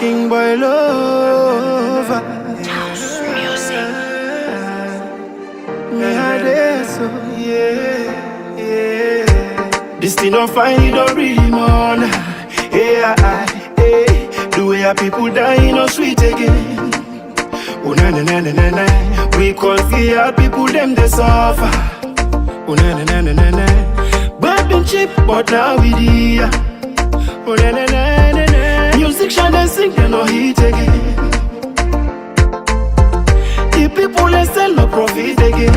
king boy lover. House music. This thing don't find it don't really mourn. The way our people dying no sweet again. Oh na na na na na na. We call fear people them they suffer. Oh na na na na na na. But been cheap but now we dear. Oh na na na na na. Music shine and sing they no hit again. The people they sell no profit again.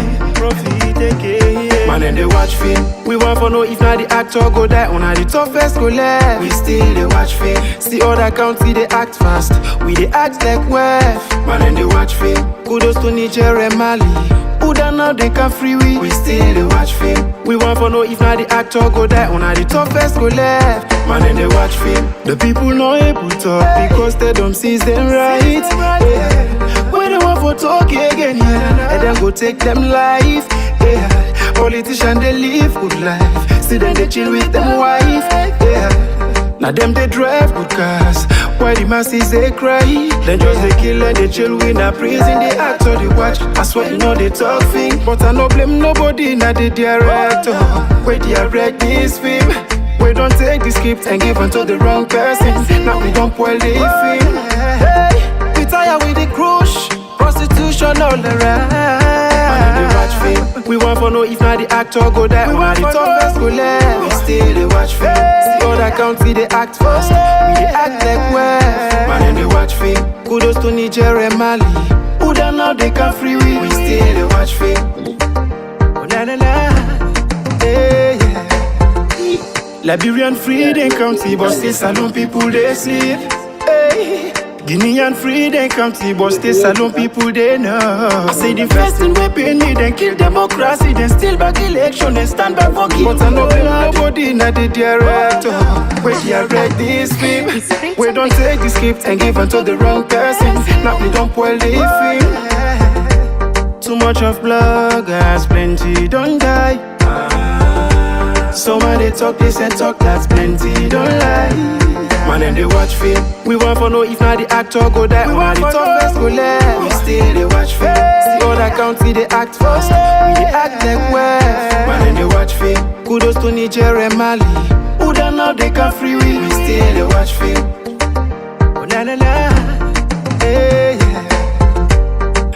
Man and they watch film. We want for know if not the actor go die on the toughest go left. We still they watch film. See other country they act fast. We they act like wef. Man and they watch film. Kudos to Niger and Mali. Who done now they can free we still they watch film. We want for know if not the actor go die on the toughest go left. Man and they watch film. The people no able to talk because they don't see them right. When they want for talk again, and then go take them life. Politicians they live good life. See them they chill with them wife. Now them they drive good cars. Why the masses they cry? Then just they kill and they chill in a prison. They act or they watch. I swear you know they talk thing. But I no blame nobody. Now the director. Where direct this film. We don't take the script and give unto the wrong person. Now we don't spoil the film. Hey, we tired with the crush. Prostitution all around. They watch film. We want for know if not the actor go die. We want the toughest go left. We still they watch film. See other country they act fast. We they act like wef. Man and they watch film. Kudos to Niger and Mali. Who done now they can free we still they watch film. Oh na na na. Hey, yeah. Liberian free they country but still salon people they sleep. Hey. Guinean free they country but still salon people they know. I say the first thing we pay me then kill democracy then still back election and stand back for king. But I know nobody not the director. We direct this film. We don't take the script and give unto the wrong person. Now we don't spoil the film. Too much of bloggers, plenty don't die. Some of they talk this and talk that's plenty don't lie. Man and they watch film. We want for know if not the actor go die. We want the toughest go left. We still they watch film. See other country they act fast. We they act like wef. Man and they watch film. Kudos to Niger and Mali. Who done now they can free we still they watch film. Oh na na na. Hey, yeah.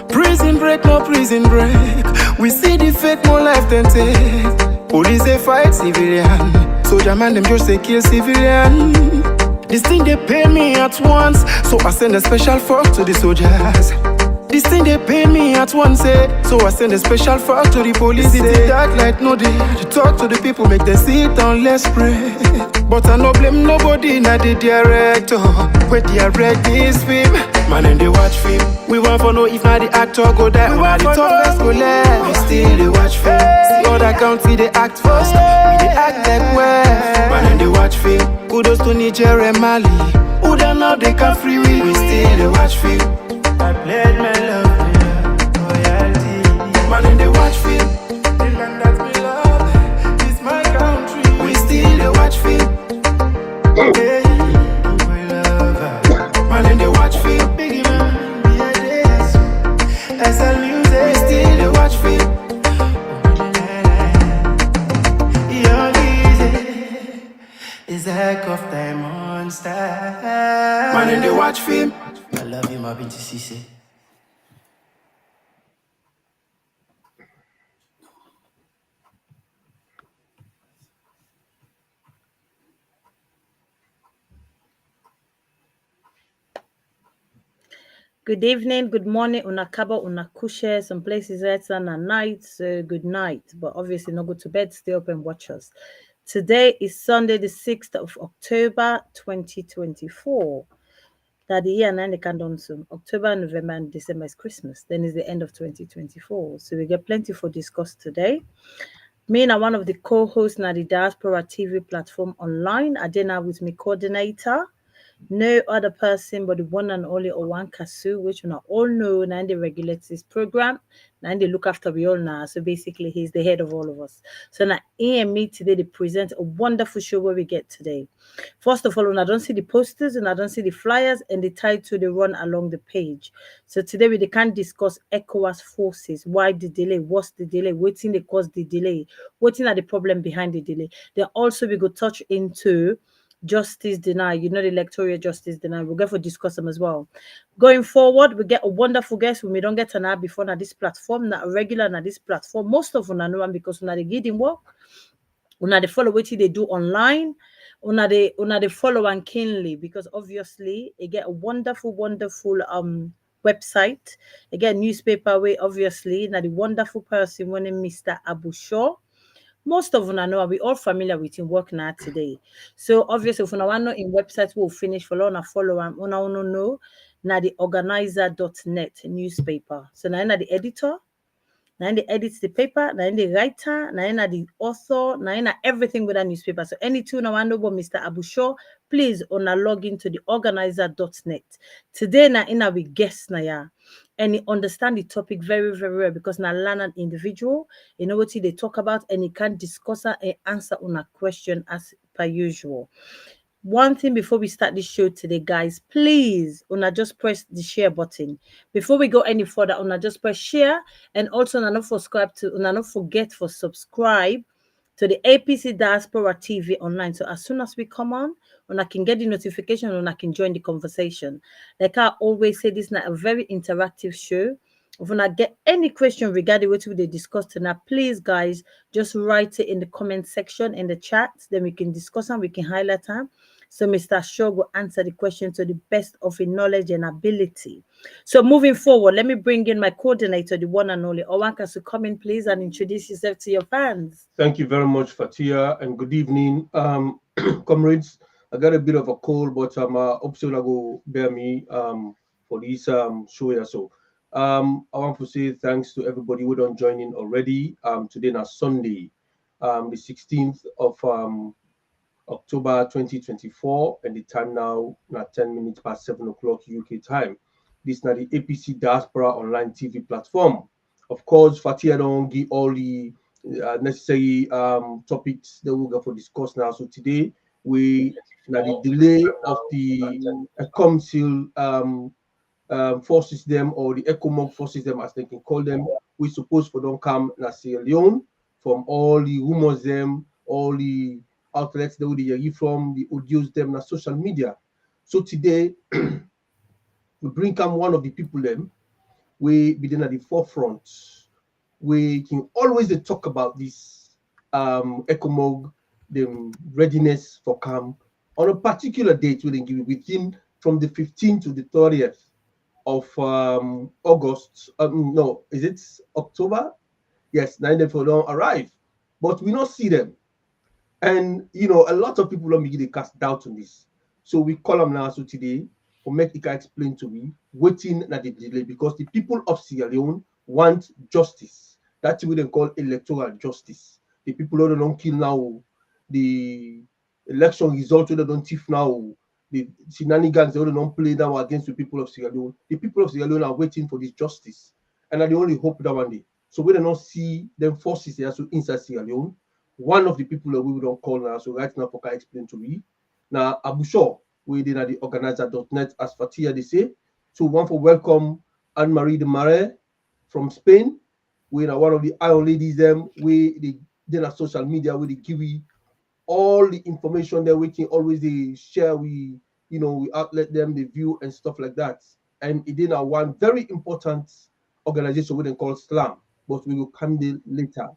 Prison break, no prison break. We see the fake more life than take. Police they fight civilian. Soldier man them just they kill civilian. This thing they pay me at once, so I send a special fork to the soldiers. This thing they pay me at once, so I send a special fork to the police. It's dark light no day to talk to the people, make them sit down, let's pray. But I no blame nobody, not the director. We direct this film. Man and they watch film. We want for know if not the actor go die. We want the toughest go left. We still they watch film. See other country they act fast. We they act like wef. Man and they watch film. Kudos to Niger and Mali. Who done now they can free we still they watch film. I pledge my love to you, loyalty. Man and they watch film. The land that we love is my country. We still they watch film. Hey, my lover. Man and they watch film. Biggie man, yeah this. SL music. We still they watch film. Young easy is a heck of time monster. Man and they watch film. I love you, my binti Cisse. Good evening, good morning, unakaba, unakushe. Some places it's a night, so good night. But obviously not go to bed, stay up and watch us. Today is Sunday, the 6th of October, 2024. That the year and can done soon. October, November, and December is Christmas. Then is the end of 2024. So we get plenty for discuss today. Me and one of the co-hosts na the Diaspora TV platform online. Adena with me coordinator. No other person but the one and only Owan Kasu, which we all know, and they regulate this program, and they look after we all now. So basically, he's the head of all of us. So now, AME today, they present a wonderful show where we get today. First of all, when I don't see the posters and I don't see the flyers and the title they run along the page. So today we can discuss ECOWAS forces. Why the delay? What's the delay? Waiting they cause the delay? Waiting are the problem behind the delay? Then also we go touch into justice denied, the electoral justice denied. We'll get for discuss them as well. Going forward, we get a wonderful guest we don't get an hour before na this platform, not regular na this platform. Most of them know them because una they give them work, una they follow what they do online, una they follow and keenly because obviously they get a wonderful website, they get newspaper way obviously now the wonderful person when Mr. Abu Shaw. Most of una know we all familiar with him work now today. So obviously if una want know in website we'll finish follow and follow and una know now the organizer.net newspaper. So now the editor, now they edits the paper, now the writer, now the author, now everything with a newspaper. So any two now want about Mr. Abu Shaw, please log into the organizer.net. Today now in we guest now yeah. And he understand the topic very well because now learn an individual, you know what they talk about, and he can discuss and answer on a question as per usual. One thing before we start this show today, guys, please, una just press the share button. Before we go any further, una just press share and also una not forget for subscribe to the APC Diaspora TV online. So as soon as we come on, una can get the notification, una can join the conversation. Like I always say, this is not a very interactive show. If you not get any question regarding what we discussed tonight, please, guys, just write it in the comment section in the chat. Then we can discuss and we can highlight them. So Mr. Shaw will answer the question to the best of his knowledge and ability. So moving forward, let me bring in my coordinator, the one and only Owanka, to come in, please, and introduce yourself to your fans. Thank you very much, Fatia, and good evening, comrades. I got a bit of a cold, but I'm hopefully go bear me for this show here. So I want to say thanks to everybody who don't join in already. Today is Sunday, the 16th of October 2024, and the time now 10 minutes past 7 o'clock UK time. This is now the APC Diaspora Online TV platform. Of course, Fatia don't give all the necessary topics that we're going to discuss now. So today, we now the delay of the council forces them, or the ECOMOG forces them, as they can call them. We suppose for don't come na Sierra Leone from all the rumors them, all the outlets that we hear from, the audios them na social media. So today, we bring come one of the people them, we be then at the forefront. We can always talk about this ECOMOG, the readiness for camp on a particular date we give it within from the 15th to the 30th of August. No, is it October? Yes, 9 for don't arrive, but we not see them. And a lot of people don't begin to cast doubt on this. So we call them now. So today, for make Ika explain to me, waiting at the delay because the people of Sierra Leone want justice. That's what they call electoral justice. The people who don't kill now, the election result who don't thief now, the shenanigans who don't play now against the people of Sierra Leone. The people of Sierra Leone are waiting for this justice, and are the only hope that one day. So we do not see them forces here so inside Sierra Leone. One of the people that we don't call now, so right now, Poka explain to me. Now, Abu Shaw, we did at the organizer.net, as Fatia they say. So, one for welcome Anne-Marie de Marais from Spain. We are one of the iron ladies, them. We did on social media, we give you all the information that we can always they share. We outlet them, the view and stuff like that. And it did one very important organization we then call SLAM, but we will come there later.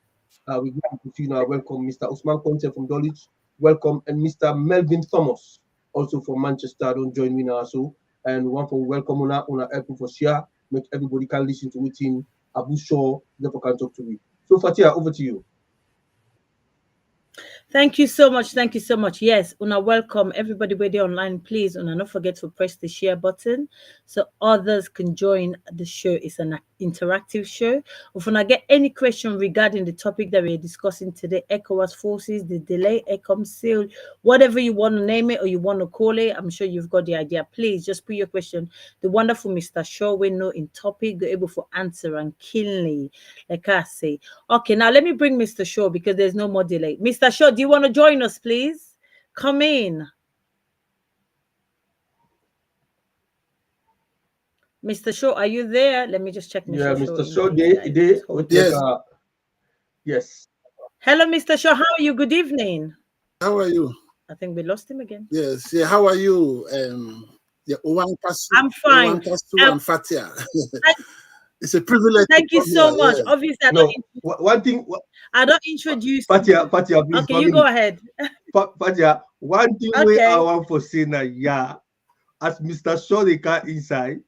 We welcome Mr. Usman Conte from Dulwich, welcome, and Mr. Melvin Thomas, also from Manchester. Don't join me now, so and one for welcome una help for share, make everybody can listen to it in Abu Shaw, therefore can talk to me. So Fatia, over to you. Thank you so much. Thank you so much. Yes, una welcome everybody where they online. Please, una not forget to press the share button so others can join the show. It's an interactive show. If you get any question regarding the topic that we're discussing today, ECOWAS forces, the delay, ECOM seal, whatever you want to name it or you want to call it, I'm sure you've got the idea. Please just put your question. The wonderful Mr. Shaw will know in topic, they're able to answer and keenly, like I say. Okay, now let me bring Mr. Shaw because there's no more delay. Mr. Shaw, do you want to join us, please? Come in. Mr. Shaw, are you there? Let me just check Yeah, Mr. Shaw Mr. in Shaw, case. yes. Yes. Hello, Mr. Shaw. How are you? Good evening. How are you? I think we lost him again. Yes. Yeah. How are you? I'm fine. And Fatia. It's a privilege. Thank you so much. Yeah. Obviously, I don't introduce Fatia, please. Okay, you go ahead. Fatia, one thing Okay. I want for saying that, yeah, as Mr. Shaw they car inside,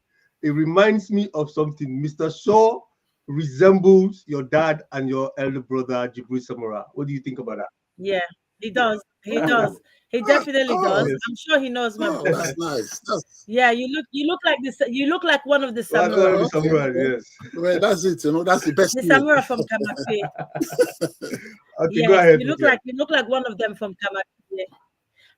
it reminds me of something. Mr. Shaw resembles your dad and your elder brother, Jibril Samara. What do you think about that? Yeah, he does. He does. He definitely does. yes. I'm sure he knows my brother. That's nice. Yeah, you look like this. You look like one of the One samurai. of the samurai, yes. Well, that's it. That's the best. The samurai from Kamakwe. Okay, Yes, go ahead. you look like one of them from Kamakwe.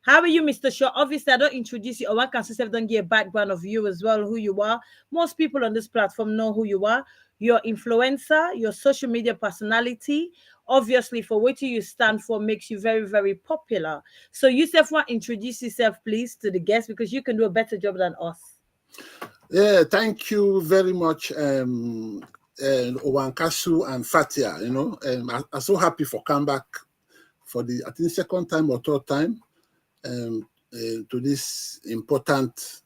How are you, Mr. Shaw? Obviously, I don't introduce you. Or I can don't give a background of you as well, who you are. Most people on this platform know who you are. Your influencer, your social media personality, obviously, for what you stand for makes you very, very popular. So you want to introduce yourself, please, to the guests because you can do a better job than us. Yeah, thank you very much, Owankasu and Fatia. I'm so happy for come back for the, I think, second time or third time. To this important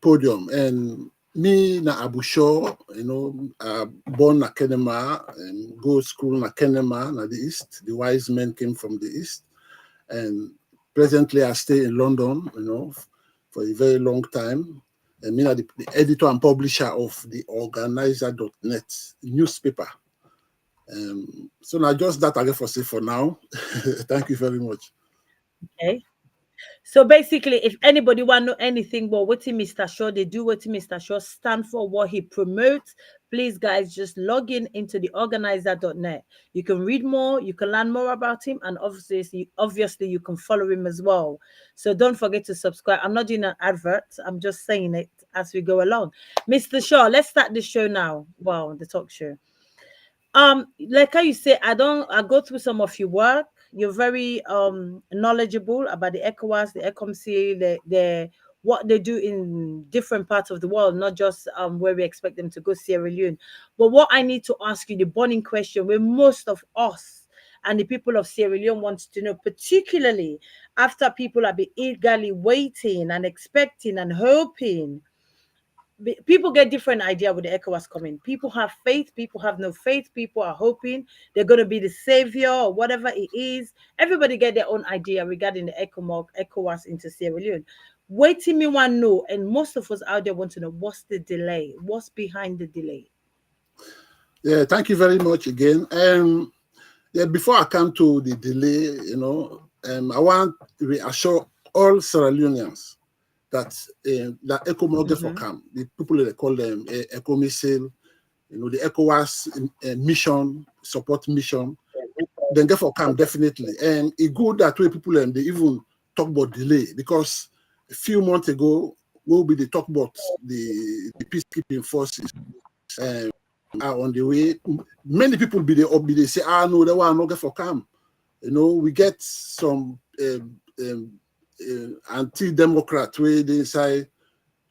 podium, and me na Abu Shaw, born na Kenema and go school na Kenema na the east. The wise men came from the east, and presently I stay in London, for a very long time. And me na the editor and publisher of the Organizer.net newspaper. So now just that I get for say for now. Thank you very much. Okay. So basically, if anybody want to know anything about what Mr. Shaw, they do what Mr. Shaw stand for, what he promotes, please, guys, just log in into the Organizer.net. You can read more, you can learn more about him, and obviously you can follow him as well. So don't forget to subscribe. I'm not doing an advert. I'm just saying it as we go along. Mr. Shaw, let's start the show now. Wow, the talk show. Like how you say, I go through some of your work. You're very knowledgeable about the ECOWAS, the ECOMC, the what they do in different parts of the world, not just where we expect them to go, Sierra Leone. But what I need to ask you, the burning question, where most of us and the people of Sierra Leone wants to know, particularly after people have been eagerly waiting and expecting and hoping. People get different idea with the ECOWAS coming. People have faith, people have no faith, people are hoping they're going to be the savior or whatever it is. Everybody get their own idea regarding the ECOWAS into Sierra Leone. Waiting me want to know, and most of us out there want to know, what's the delay? What's behind the delay? Yeah, thank you very much again. Yeah, before I come to the delay, I want to reassure all Sierra Leoneans that that ECOMOG for camp, the people they call them ECOMISIL, the ECOWAS mission, support mission, then get for camp definitely. And it's good that way people they even talk about delay, because a few months ago they talk about the peacekeeping forces are on the way. Many people they say, no, they want to get for camp. We get some anti-democrat way they say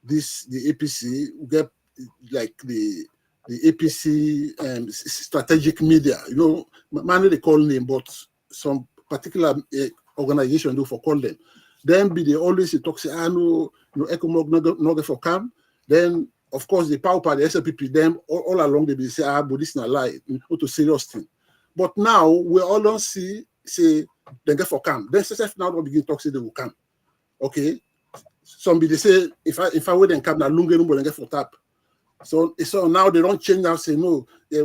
the APC, we get like the APC strategic media, man they call name, but some particular organization do for call them. Then they always talk say, no ECOMOG no get for camp. Then of course the power party, the SLPP, them all along they say, but this is not lie, not a serious thing. But now we all don't see say they get for camp. Then SSF now don't begin to talk say they will come. Okay. Somebody say if I wait and camp now Lunge no get for tap. So now they don't change now, say no, they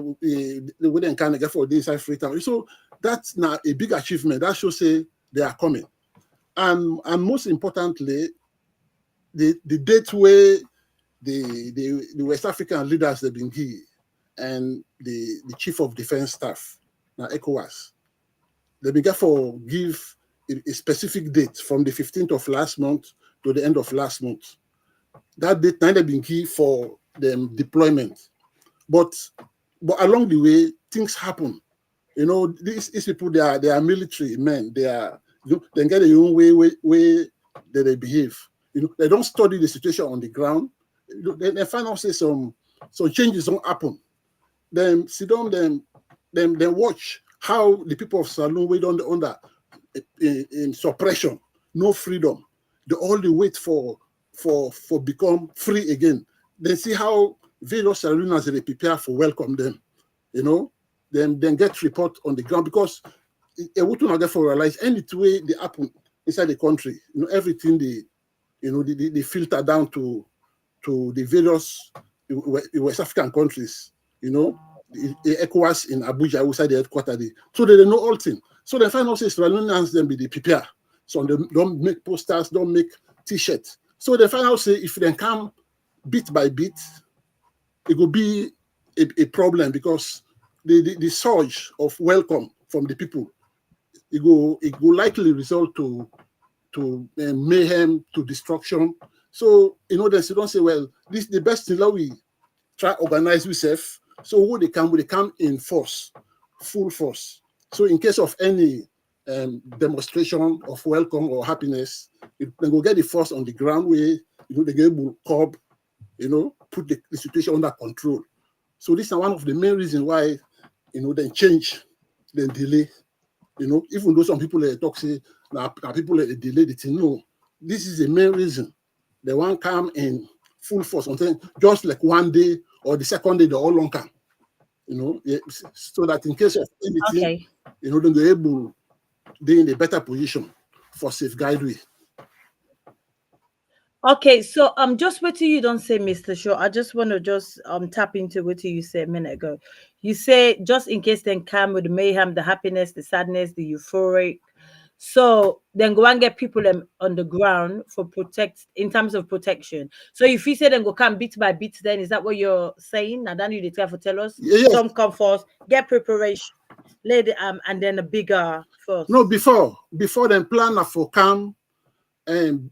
wouldn't kind of get for this inside Freetown. So that's now a big achievement. That shows say they are coming. And most importantly, the date where the West African leaders, they've been key, and the Chief of Defense Staff, now ECOWAS, they've been give a specific date from the 15th of last month to the end of last month. That date now they've been key for the deployment. But along the way, things happen. You know, these people, they are military men. They get their own way that they behave. You know, they don't study the situation on the ground. You know, they find out say some changes don't happen. Then sit down, then watch how the people of Saloon wait under in suppression, no freedom. They all wait for become free again. Then see how various Salooners they prepare for welcome them. You know, then get report on the ground, because a would not get for realize any way they happen inside the country. You know, everything they filter down to the various West African countries. You know, the ECOWAS in Abuja, outside the headquarters. So they know all things. So they find out say Sierra them be the prepare. So they don't make posters, don't make T-shirts. So they find out say if they come bit by bit, it will be a problem, because the surge of welcome from the people, it will likely result to mayhem, to destruction. So you know, they don't say, well, this the best thing that we try organize ourselves. So who they come in force, full force. So in case of any demonstration of welcome or happiness, they go get the force on the ground where, you know, they get able to curb, you know, put the situation under control. So this is one of the main reasons why, you know, they change, then delay. You know, even though some people talk say now people delay the thing. No, this is the main reason. They won't come in full force, something just like one day or the second day they all long come. You know, yeah, so that in case of anything, you know, they're able to be in a better position for safeguard way. Okay, so just wait till you don't say Mr. Shaw. I just want to just tap into what you said a minute ago. You say just in case then come with the mayhem, the happiness, the sadness, the euphoric. So then go and get people on the ground for in terms of protection. So if you say then go come bit by bit, then is that what you're saying? Now then you try to tell us some comfort, get preparation, lay the and then a bigger first. No, before then plan for come and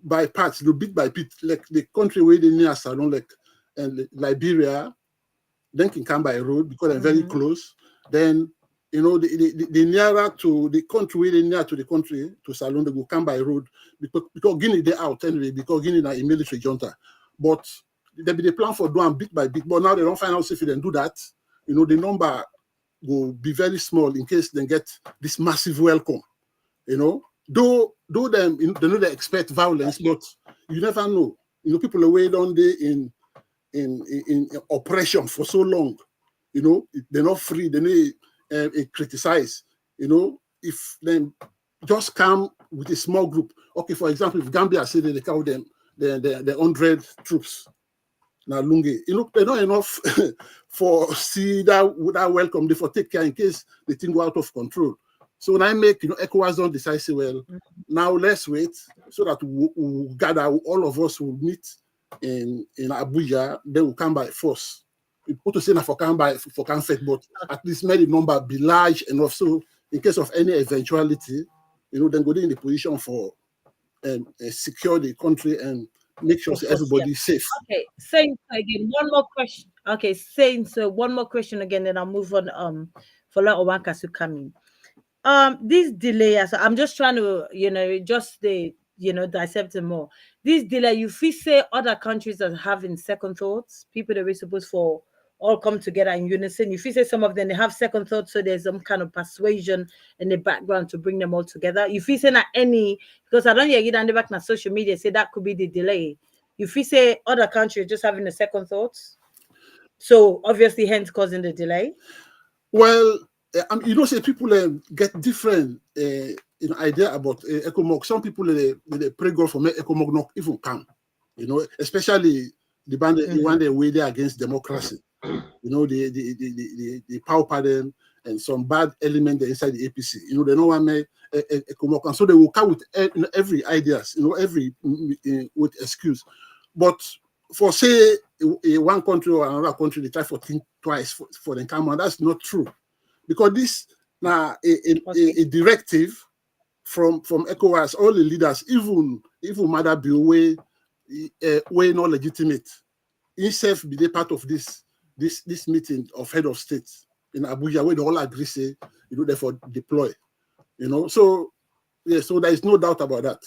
by parts, the bit by bit, like the country where they near Salon, like Liberia, then can come by road because they're very close. Then you know the nearer to the country where they near to the country to Salon, they will come by road because Guinea they out anyway, because Guinea is a military junta. But they be the plan for doing bit by bit. But now they don't find out if they do that. You know the number will be very small in case they get this massive welcome. You know. Though them, you know, they know they expect violence, but you never know. You know, people away down there in oppression for so long. You know, they're not free. They need criticize. You know, if them just come with a small group. Okay, for example, if Gambia say they count them, the 100 troops. Now Lungi, you know, they're not enough for see that welcome. They for take care in case the thing go out of control. So when I make, you know, ECOWAS don't decide, say, well, now let's wait so that we'll gather, all of us will meet in Abuja, then we'll come by force. We put to say for come fit, but at least make the number be large enough. So in case of any eventuality, you know, then go in the position for secure the country and make sure everybody is safe. Okay, saying again, one more question. Okay, saying so one more question again, then I'll move on for La Owanka to come in. This delay, so I'm just trying to, you know, just dissect it more. This delay, you feel say other countries are having second thoughts, people that we're supposed for all come together in unison. You feel say some of them they have second thoughts, so there's some kind of persuasion in the background to bring them all together. You feel say not any, because I don't hear you down the back on social media say that could be the delay. You feel say other countries just having the second thoughts, so obviously hence causing the delay. Well, you know, say people get different you know, idea about ECOMOG. Some people they pray God for me ECOMOG not even come. You know, especially the band the one they way there against democracy. You know, the power them and some bad element inside the APC. You know, they don't want me ECOMOG, and so they will come with every ideas. You know, every with excuse. But for say one country or another country, they try for think twice for them come on. That's not true, because this now a directive from ECOWAS, all the leaders, even Mother be way not legitimate. Himself be the part of this meeting of head of states in Abuja, where they all agree say therefore deploy. So yeah, so there is no doubt about that.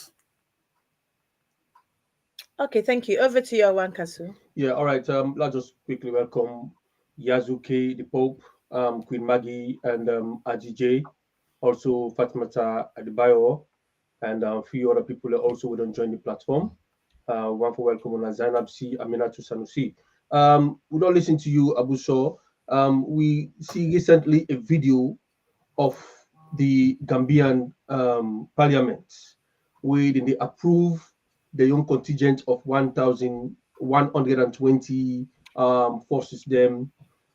Okay, thank you. Over to you, Wankasu. Yeah, all right. Let's just quickly welcome Yazuke, the Pope, Queen Maggie, and Ajij, also Fatimata Adebayo, and a few other people that also wouldn't join the platform. One for welcome on Zainab C, Aminatu Sanusi. We don't listen to you, Abu Shaw. We see recently a video of the Gambian parliament where they approve the young contingent of 1,120 forces them,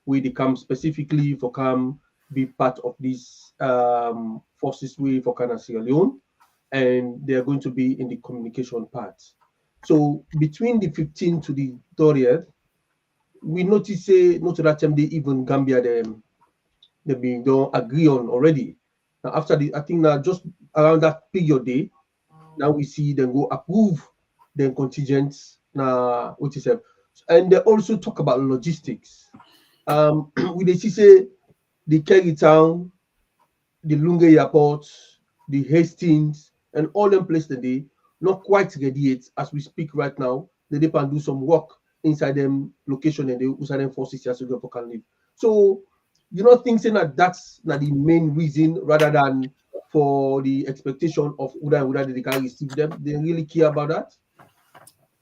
where they come specifically for come be part of these forces way for Ghana Sierra Leone, and they are going to be in the communication part. So between the 15th to the 30th, we notice not that time they even Gambia they don't agree on already. Now after I think now just around that period day, now we see them go approve the contingents now which is and they also talk about logistics. We they see say the Kerry Town, the Lunge Airport, the Hastings, and all them places they not quite ready yet as we speak right now. They can do some work inside them location and they inside them forces here so people can live. So you not think saying that that's not the main reason rather than for the expectation of whether they can receive them. They really care about that.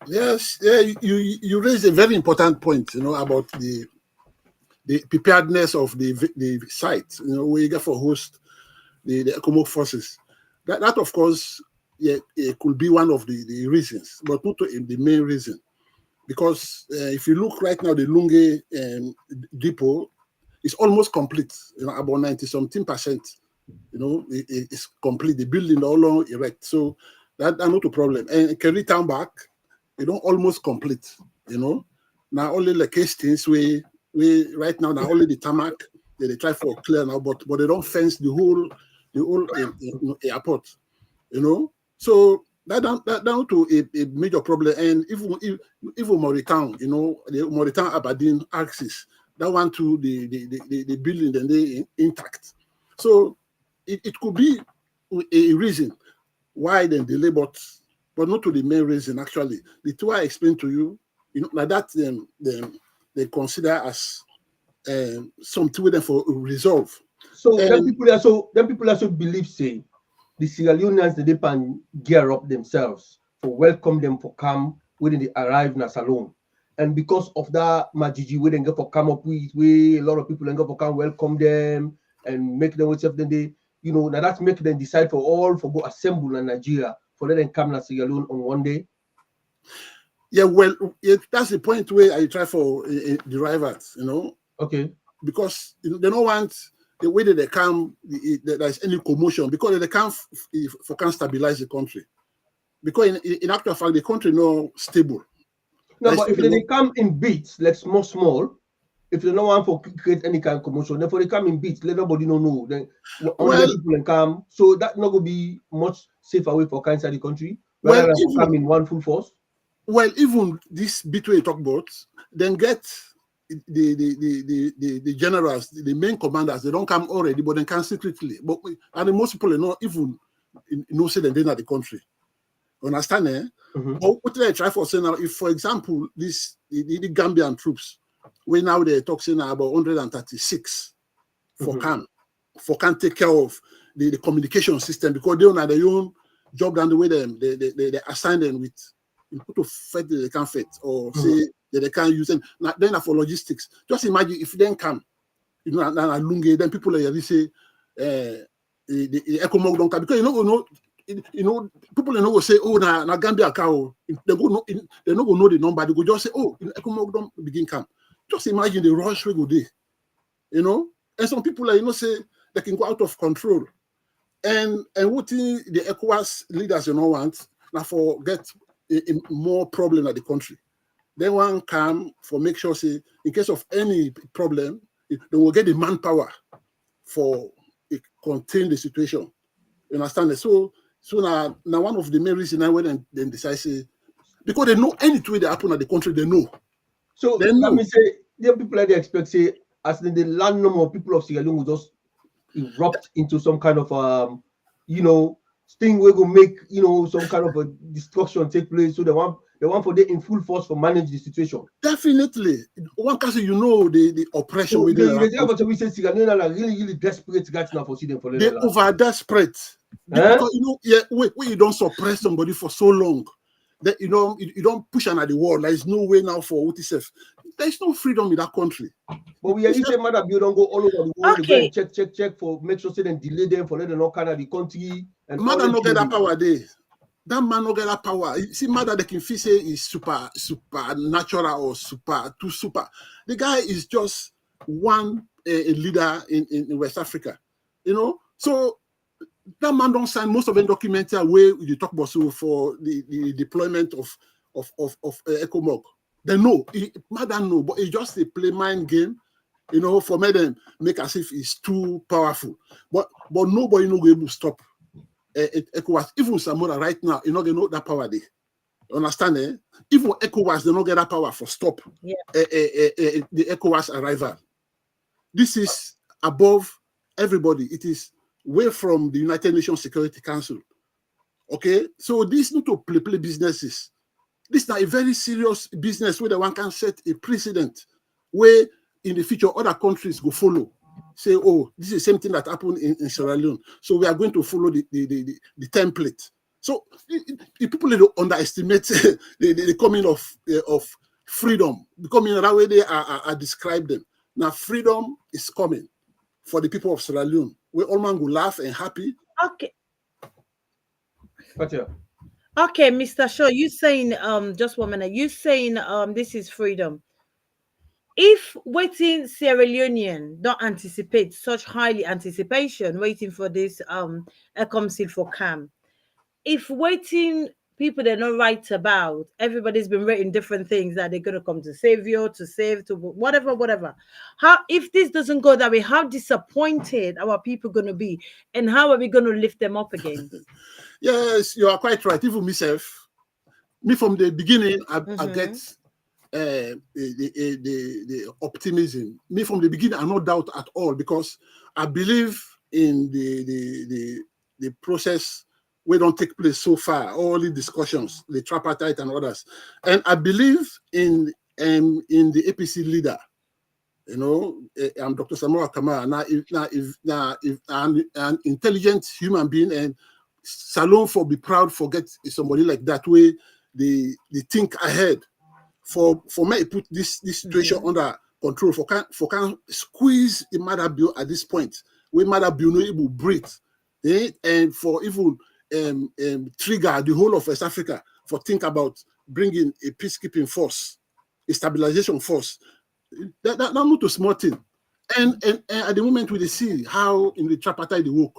Yes, yeah, you raised a very important point, about the preparedness of the site, where you get for host the ECOMOG forces. That of course, yeah, it could be one of the reasons, but not the main reason. Because if you look right now, the Lunge depot is almost complete, about 90-something%. It's complete. The building all along erect, so that's not a problem. And Kerry Town back, almost complete. Now only the Hastings we right now only the tarmac they try for clear now, but they don't fence the whole airport. So that down to a major problem. And even Moritown, the Moritown Aberdeen axis, that one to the building and they intact. So it could be a reason why they delay, but not to the main reason. Actually, the two I explained to you, like that they consider as something with them for resolve. So then people also believe say the Sierra Leoneans they can gear up themselves for welcome them for come when they arrive in Salone. And because of that Majiji we then get for come up with a lot of people then go for come welcome them and make them with then they now that's make them decide for go assemble in Nigeria for them come to Sierra Leone on one day. Yeah, well, that's the point where I try for derive at, Okay. Because they don't want the way that they come, there's any commotion, because they can't stabilize the country. Because in actual fact, the country not stable. No, but if they come in beats, like small, if they don't want to create any kind of commotion, therefore they come in beats, let nobody know. Then only people can come, so that not going to be much safer way for inside the country rather than come in one full force. Well, even this bit where you talk about, then get the generals, the main commanders, they don't come already, but they come secretly. But and most people not even say they're in the country. Understand? Mm-hmm. But what they try for saying now, if for example the Gambian troops, we now they're talking about 136 for can take care of the communication system, because they don't have their own job than the way they assign them with. You put to fit they can fit, or say that they can't use them. Now, then for logistics, just imagine if they come, Lunge, then people like say the ECOMOG don't come, because people will say, oh, na Gambia cow. They not go know the number. They go just say, oh, ECOMOG don't begin come. Just imagine the rush we go there, And some people say they can go out of control. And what the ECOWAS leaders want now for get a more problem at the country. Then one come for make sure, say, in case of any problem, they will get the manpower for contain the situation. You understand? So now one of the main reasons I went and then decide, say, because they know any way that happen at the country, they know. So they let know. me say, there are people that they expect, say, as in the land number of people of Sierra Leone will just erupt into some kind of thing where go make some kind of a destruction take place. So they want for them in full force for manage the situation. Definitely, one can say the oppression. So within we say Sierra Leone are really desperate right now for see them for they over desperate because when you don't suppress somebody for so long, that you don't push them at the wall. There is no way now for what is safe. There is no freedom in that country. But we are you say Mother Bill don't go all over the world. Okay. Go and check for make sure say then delay them for them not kind of the country and Mother no get that power there. That man no get that power. You see, Mother they can feel say is super natural or super. The guy is just one a leader in West Africa. So that man don't sign most of the documents where you talk about so for the deployment of ECOWAS. They know, Mother know, but it's just a play mind game, for me them make as if it's too powerful. But nobody no go able to stop ECOWAS. Even Samora right now, you not gonna know that power there. You understand? Even ECOWAS, they don't get that power for stop the ECOWAS arrival. This is above everybody. It is way from the United Nations Security Council. Okay, so this not to play businesses. This is a very serious business where the one can set a precedent where in the future other countries go follow. Say, oh, this is the same thing that happened in Sierra Leone. So we are going to follow the template. So the people don't underestimate the coming of freedom, becoming that way they are describe them. Now freedom is coming for the people of Sierra Leone. We all man go laugh and happy. Okay. But yeah. Okay, Mr. Shaw, you saying just 1 minute. You saying this is freedom. If waiting Sierra Leonean don't anticipate such highly anticipation, waiting for this ECOWAS for CAM. If waiting people they're not right about, everybody's been writing different things that they're gonna come to save you, to save, to whatever. How if this doesn't go that way, how disappointed our people gonna be, and how are we gonna lift them up again? Yes, you are quite right. Even myself, from the beginning, I get the optimism. Me from the beginning, I no doubt at all because I believe in the process we don't take place so far, all the discussions, the tripartite and others, and I believe in the APC leader. I'm Dr. Samora Kamara. If an intelligent human being and Salon for be proud forget somebody like that way they think ahead for me put this situation under control for can squeeze the Mother Bill at this point where Mother Bill no able breathe and for even trigger the whole of West Africa for think about bringing a peacekeeping force, a stabilization force. That not a small thing. And at the moment we see how in the tripartite they work.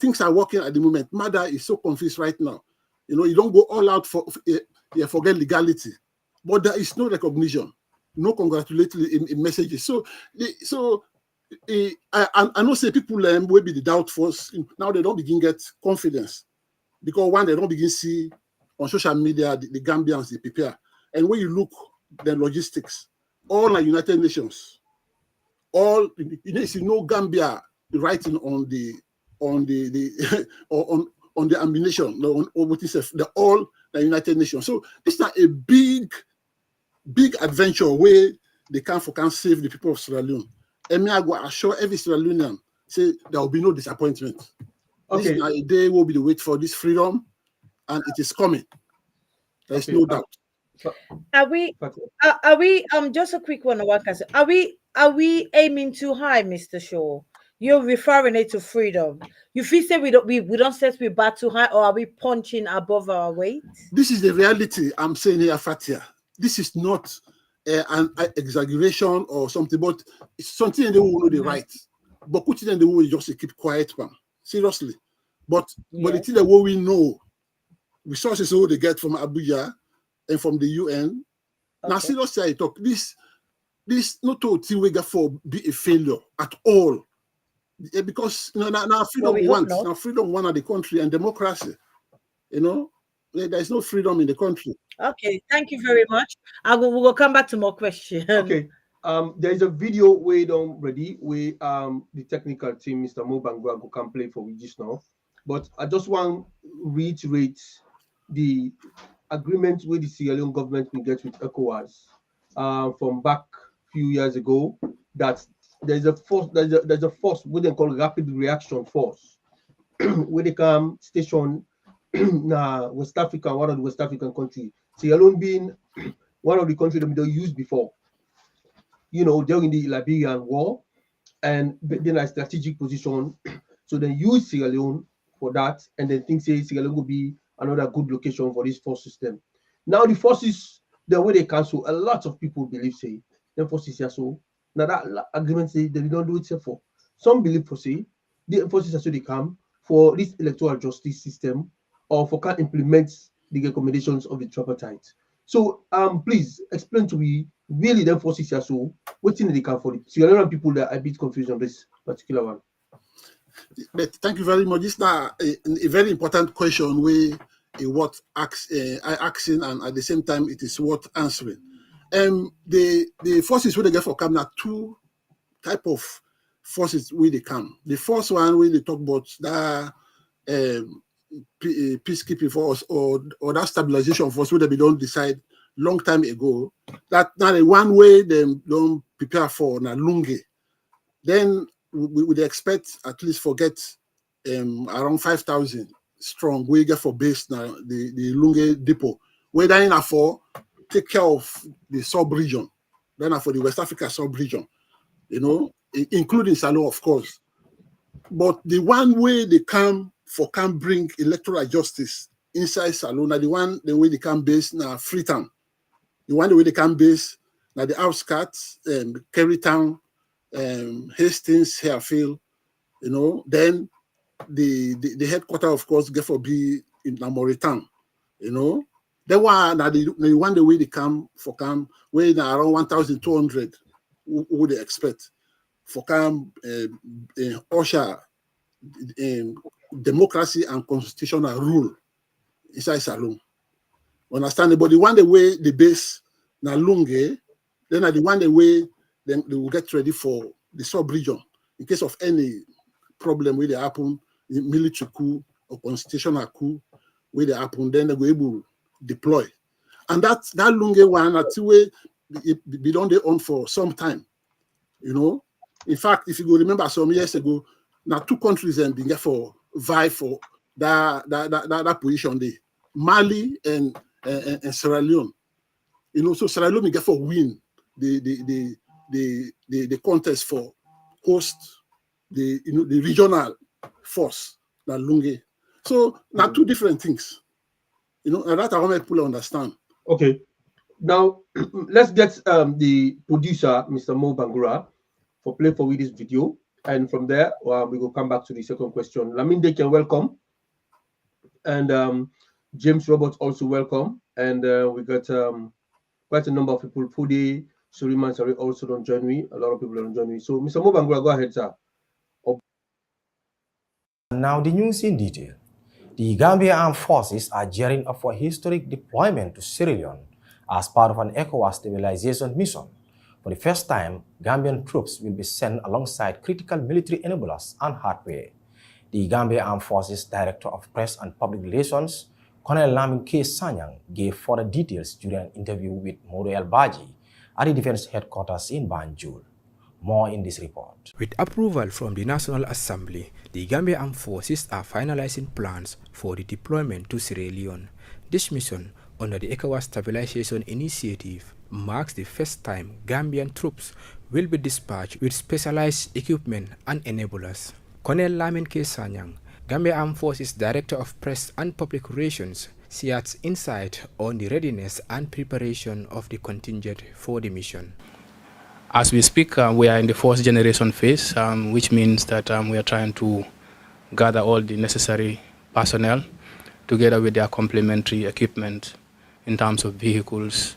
Things are working at the moment. Mother is so confused right now. You don't go all out for forget legality, but there is no recognition, no congratulatory messages. So I know say people will be the doubt force now. They don't begin get confidence because one they don't begin see on social media the Gambians they prepare, and when you look the logistics, all are United Nations, all you see no Gambia writing on the ammunition, on what is the all the United Nations. So it's not a big adventure where they can save the people of Sierra Leone. And me, I go assure every Sierra Leonean say there will be no disappointment. Okay. This is a day will be the wait for this freedom, and it is coming. There's no doubt. Are we just a quick one? Are we aiming too high, Mr. Shaw? You're referring it to freedom. You feel say we don't set we bar too high, or are we punching above our weight? This is the reality. I'm saying here, Fatia. This is not an exaggeration or something, but it's something they will know the right. But put it in the way just keep quiet, man. Seriously. But it is the way we know resources all they get from Abuja and from the UN Now, Okay. seriously, I talk this not to we get for be a failure at all. Because now freedom we hope wants not. now freedom one of the country and democracy. There is no freedom in the country. Okay, thank you very much. We will come back to more questions. Okay. There is a video way done ready. We the technical team, Mr. Mo Bangura, can play for we just now. But I just want to reiterate the agreement with the Sierra Leone government we get with ECOWAS from back few years ago, that there's a force what they call rapid reaction force where they come station na West Africa, one of the West African countries. Sierra Leone being one of the countries that we don't use before, during the Liberian War, and then a strategic position. So they use Sierra Leone for that, and then think say Sierra Leone will be another good location for this force system. Now the forces, the way they cancel, a lot of people believe say the forces are so. Now that agreement say they don't do it for. Some believe for say the forces are so they come for this electoral justice system or for can implement the recommendations of the tripartite. So please explain to me really the forces are so what thing they can for it. So a lot of people that are a bit confused on this particular one. But thank you very much. This is a very important question where what asking and at the same time it is worth answering. The forces where they get for come now two type of forces where they come. The first one where they talk about that peacekeeping force or that stabilization force where they don't decide long time ago. That now the one way they don't prepare for na Lunge. Then we would expect at least forget around 5,000 strong we get for base now the Lunge depot. Where then for take care of the sub-region, then for the West Africa sub-region, including Salo, of course. But the one way they can bring electoral justice inside Salona, the way they can base now Freetown, the one way they can base now the outskirts, Kerrytown, Hastings, Harefield, then the headquarters, of course, get for be in Mauritania, Then one the one way they come where around 1,200 would they expect for usher democracy and constitutional rule inside Salon. Understand? But the one way the base na Lunge, then the one way then they will get ready for the sub-region in case of any problem where they happen, military coup or constitutional coup where they happen, then they will able to deploy. And that Lunge one, that's way be done they on for some time. In fact, if you go remember some years ago, now two countries and been for vie for that position there, Mali and Sierra Leone. So Sierra Leone get for win the contest for host the regional force that Lunge. So now two different things. And that I want people to understand. Okay. Now let's get the producer, Mr. Mo Bangura, for play for this video, and from there we will come back to the second question. Laminde can welcome, and James Roberts also welcome, and we got quite a number of people. Pudi, Suriman Sari also don't join me. A lot of people don't join me. So Mr. Mo Bangura, go ahead, sir. Now the news in detail. The Gambia Armed Forces are gearing up for historic deployment to Sierra Leone as part of an ECOWAS stabilization mission. For the first time, Gambian troops will be sent alongside critical military enablers and hardware. The Gambia Armed Forces Director of Press and Public Relations, Colonel Lamin K. Sanyang, gave further details during an interview with Modo El Baji at the Defense Headquarters in Banjul. More in this report. With approval from the National Assembly, the Gambia Armed Forces are finalizing plans for the deployment to Sierra Leone. This mission, under the ECOWAS Stabilization Initiative, marks the first time Gambian troops will be dispatched with specialized equipment and enablers. Colonel Lamin K. Sanyang, Gambia Armed Forces Director of Press and Public Relations, shares insight on the readiness and preparation of the contingent for the mission. As we speak, we are in the fourth generation phase, which means that we are trying to gather all the necessary personnel together with their complementary equipment in terms of vehicles,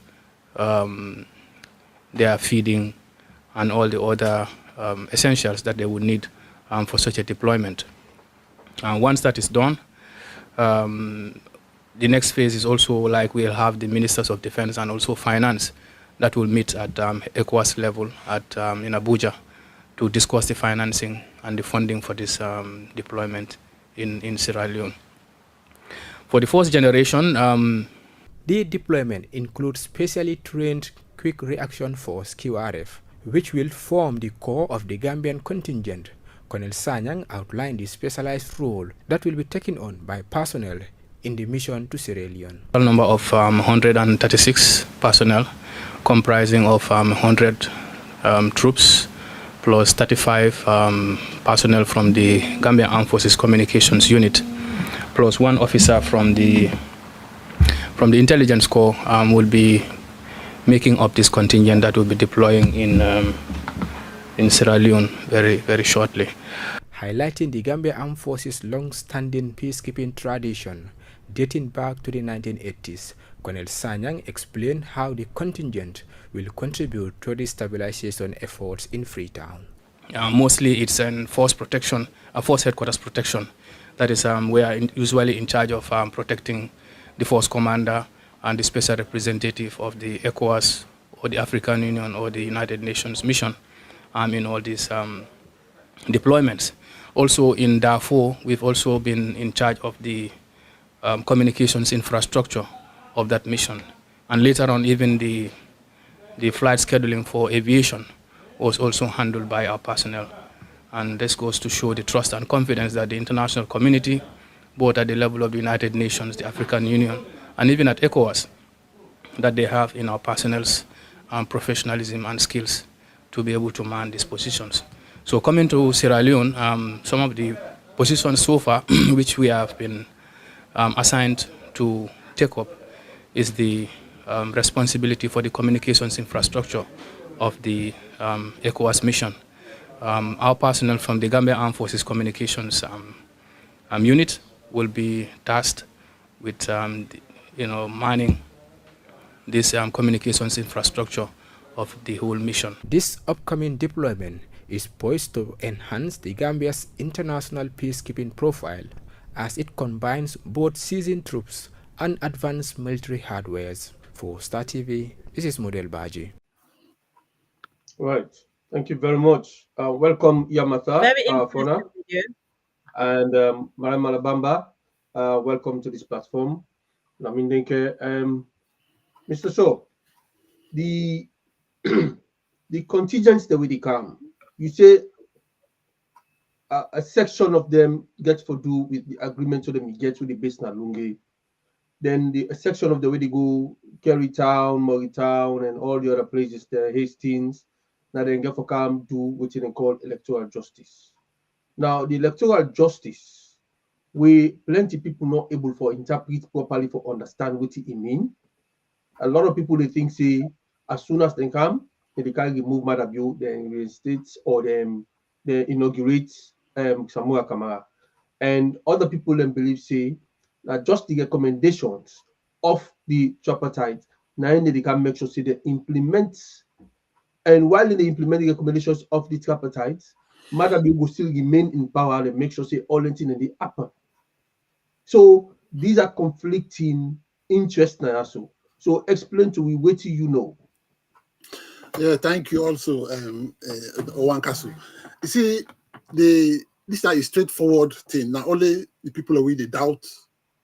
their feeding and all the other essentials that they would need for such a deployment. And once that is done, the next phase is also like we'll have the ministers of defense and also finance that will meet at ECOWAS level in Abuja to discuss the financing and the funding for this deployment in Sierra Leone. For the first generation, the deployment includes specially trained Quick Reaction Force QRF, which will form the core of the Gambian contingent. Colonel Sanyang outlined the specialized role that will be taken on by personnel in the mission to Sierra Leone. A number of 136 personnel comprising of 100 troops plus 35 personnel from the Gambia Armed Forces Communications Unit plus one officer from the Intelligence Corps will be making up this contingent that will be deploying in Sierra Leone very, very shortly. Highlighting the Gambia Armed Forces' long-standing peacekeeping tradition dating back to the 1980s, Colonel Sanyang explained how the contingent will contribute to the stabilization efforts in Freetown. Mostly it's a force headquarters protection. That is, we are usually in charge of protecting the force commander and the special representative of the ECOWAS or the African Union or the United Nations mission in all these deployments. Also in Darfur, we've also been in charge of the communications infrastructure of that mission. And later on, even the flight scheduling for aviation was also handled by our personnel. And this goes to show the trust and confidence that the international community, both at the level of the United Nations, the African Union, and even at ECOWAS, that they have in our personnel's professionalism and skills to be able to man these positions. So coming to Sierra Leone, some of the positions so far which we have been assigned to take up is the responsibility for the communications infrastructure of the ECOWAS mission. Our personnel from the Gambia Armed Forces Communications unit will be tasked with manning this communications infrastructure of the whole mission. This upcoming deployment is poised to enhance the Gambia's international peacekeeping profile as it combines both seasoned troops and advanced military hardwares. For Star TV, this is Model Baji. Right. Thank you very much. Welcome, Yamata, Very Fona, interesting video. and Maram Malabamba. Welcome to this platform. Mr. So, the the contingents that will come, you say a section of them gets to do with the agreement so them get to the base na Lunge. Then a section of the way they go Kerry Town, Murray Town, and all the other places there, Hastings. Now then get for come do what they call electoral justice. Now the electoral justice, we plenty people not able for interpret properly for understand what it mean. A lot of people they think say as soon as they come, they can remove Madabio, then reinstate or then they inaugurate Samura Kamara. And other people then believe say that just the recommendations of the tripartite, now they can make sure say they implement. And while they implement the recommendations of the tripartite, Madabio will still remain in power and make sure say all things in the happen. So these are conflicting interests now. So explain to me what you know. Yeah, thank you also, Owankasu. You see, this is a straightforward thing. Not only the people away they doubt,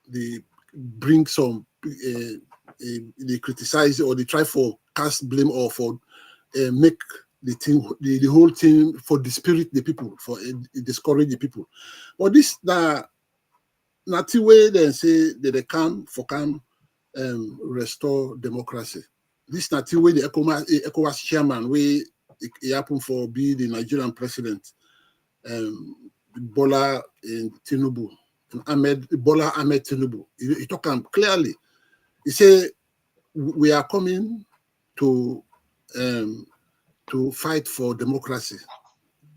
they bring some, they criticize or they try for cast blame or for make the thing, the whole thing for dispirit the people, for discourage the people. But this not the way they say that they come restore democracy. This not the way the ECOWAS chairman way it happened for be the Nigerian president, Bola Tinubu, Bola Ahmed Tinubu. He talk clearly. He say we are coming to fight for democracy,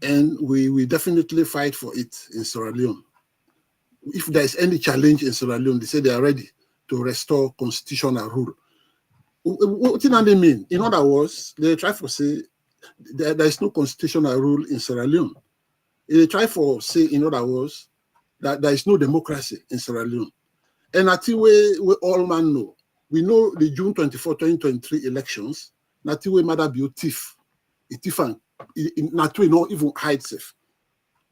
and we definitely fight for it in Sierra Leone. If there is any challenge in Sierra Leone, they say they are ready to restore constitutional rule. What do they mean? In other words, they try to say there is no constitutional rule in Sierra Leone. They try to say, in other words, that there is no democracy in Sierra Leone. And I think we all man know. We know the June 24, 2023 elections, not we mother be thief. It different. Not we not even hide safe.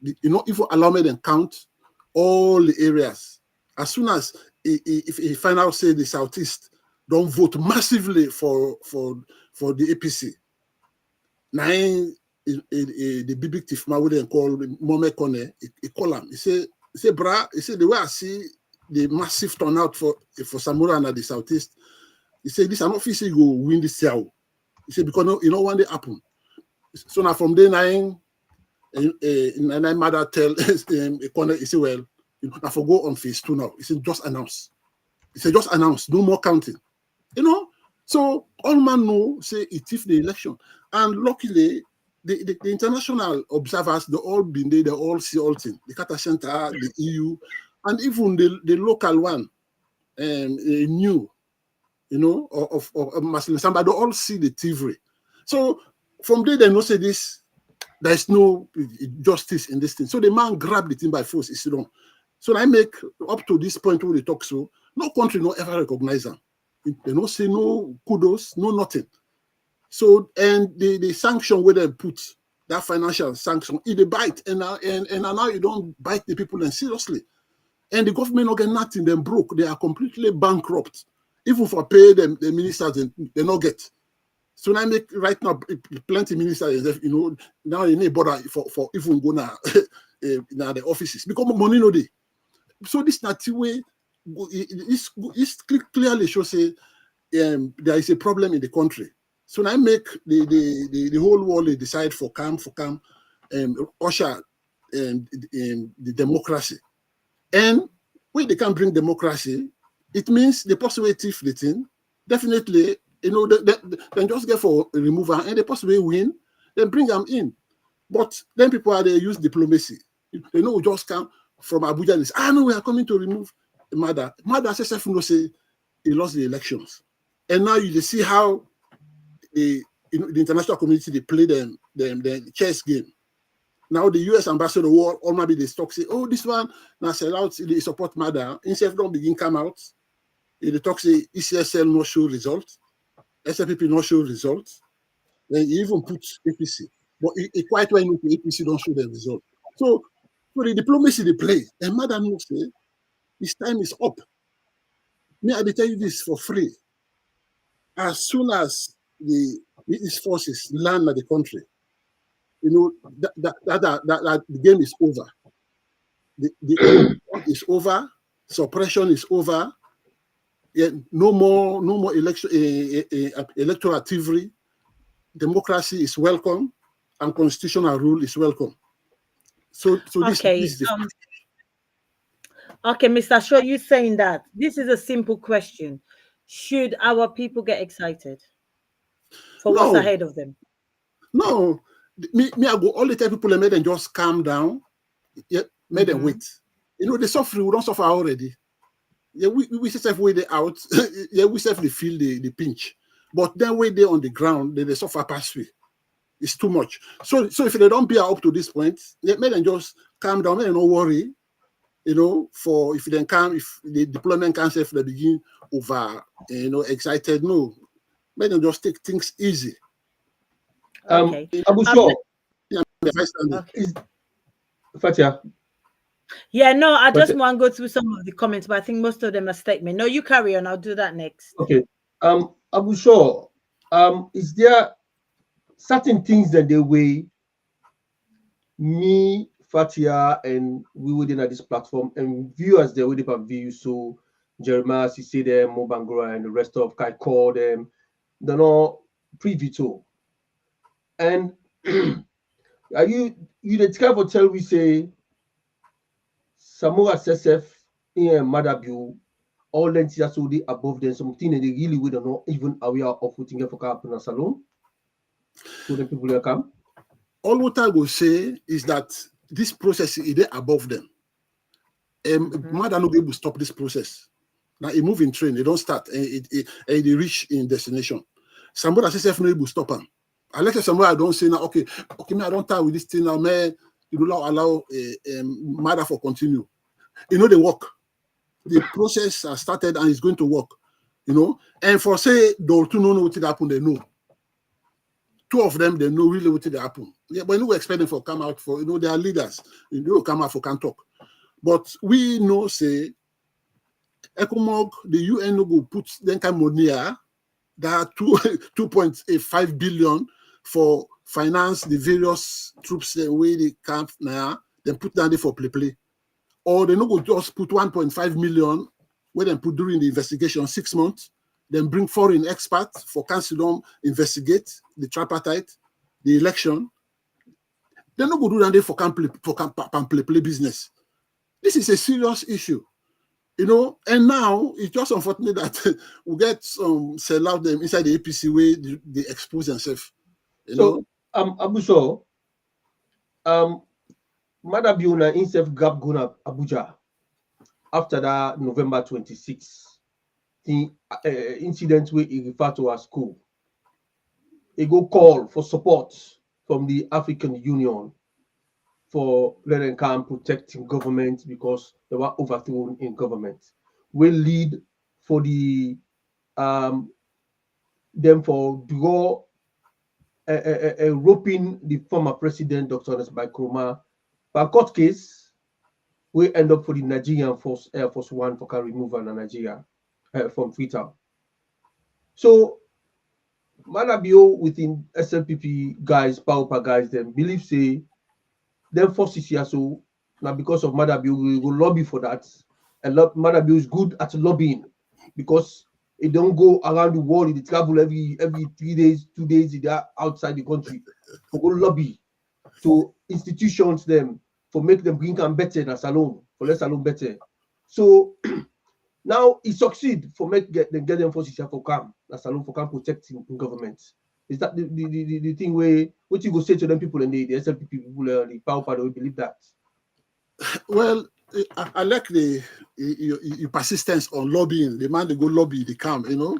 You not even allow me to count all the areas. As soon as if he find out say the Southeast don't vote massively for the APC, now the big thief man would call Mome Kone, he call him. He say bra, he say the way I see the massive turnout for Samora and the Southeast, he said this are not feasible go win this year. He said because no, you know when they happen. So now from day 9, and mother tell Kone, he said, well, I forgo on phase 2 now. He said just announce. He said just announce, no more counting. You know, so all man know say it if the election, and luckily the international observers they all been there, they all see all things. The Qatar Center, the EU, and even the local one, new, you know, of Muslim Samba, they all see the TV. So from there they know say this, there is no justice in this thing. So the man grabbed the thing by force. He said, no. So I make up to this point where they talk so, no country no ever recognize them. They don't say no kudos, no nothing. So and the sanction where they put that financial sanction, they bite and now you don't bite the people and seriously. And the government not get nothing, them broke. They are completely bankrupt. Even for pay them the ministers, they not get. So now make right now plenty ministers, you know, now they need bother for even go now the offices because money no day. So this not the way. It clearly shows say there is a problem in the country. So now make the whole world decide for calm, usher the democracy. And when they can bring democracy, it means the possibility the thing definitely, you know, then just get for a removal and the possibly win, then bring them in. But then people are there use diplomacy. They know just come from Abuja and say, no, we are coming to remove Mada says no say he lost the elections. And now you see how the international community they play them chess game. Now the US ambassador war or maybe they talk say, oh, this one now sell out they support Mada. Instead don't begin come out. They talk say ECSL no show results, SFPP no show results. Then he even put APC. But it quite well know the APC don't show the result. So the diplomacy they play, and Mada no say his time is up. Me, I tell you this for free. As soon as these forces land at the country, you know that the game is over. The is over. Suppression is over. Yeah, no more election electoral activity. Democracy is welcome, and constitutional rule is welcome. So okay. this is the Okay, Mr. Shaw, you saying that this is a simple question. Should our people get excited for what's ahead of them? No. Me, I go all the time people made them just calm down. Yeah, made them wait. You know, the suffering, we don't suffer already. Yeah, we self way they out. Yeah, we self feel the pinch. But then way they on the ground, they suffer past way. It's too much. So if they don't be up to this point, yeah, make them just calm down, make them not worry. You know, for if they come, if the deployment can say they begin over, you know, excited. No, make them just take things easy. Okay. Abu Shaw. Fatia. Yeah, no, I just want to go through some of the comments, but I think most of them are statement. No, you carry on. I'll do that next. Okay. Abu Shaw, is there certain things that they weigh me, Fatia, and we within at this platform, and viewers they already have views. So Jeremiah, you see them, Mobangora, and the rest of Kai call them, they're not privy to. And are you the type of tell we say Samoa SSF in Madabu, all lenses are so above them, something that they really would not even aware of putting a for in a salon. So the people will come. All what I will say is that this process is above them. Mada no be able to stop this process. Now a moving train, they don't start and they reach in destination. Somebody says if no will stop them. I like somebody I don't say now, okay, man, I don't tie with this thing now, man. You don't allow matter for continue. You know, they work. The process has started and it's going to work. You know, and for say those two know what happen, they know. Two of them, they know really what happen. Yeah, but you expect them for come out for, you know, they are leaders. You know, come out for can talk. But we know, say, ECOMOG, the UN no go put them kind of money here. There are 2.85 billion for finance the various troops where they camp now, then put down there for play. Or they no go just put 1.5 million where they put during the investigation 6 months, then bring foreign experts for council them investigate the tripartite, the election. They no go do that there for play business. This is a serious issue. You know, and now it's just unfortunate that we get some sell out them inside the APC way they expose themselves. So, Abuso, Madabiona himself gap gonna Abuja after that November 26th, the incident where he referred to as school. He go call for support from the African Union for letting come protecting government because they were overthrown in government. Will lead for the them for draw roping the former president Dr. Nkrumah by court case. We end up for the Nigerian Air Force One for can removal in Nigeria from Freetown. So Manabio within SLPP guys, power guys, them believe say them forces here so now because of Manabio we will lobby for that. And Manabio is good at lobbying because it don't go around the world, it travel every 3 days, 2 days, they are outside the country. For go lobby to institutions them for make them bring them better than Salon, for let Salon better. So now it succeed for get them forces here for come, that Salon for come protecting in government. Is that the thing where what you go say to them people and the SLPP people, the power party will believe that? Well, I like your persistence on lobbying. The man they go lobby, they come, you know.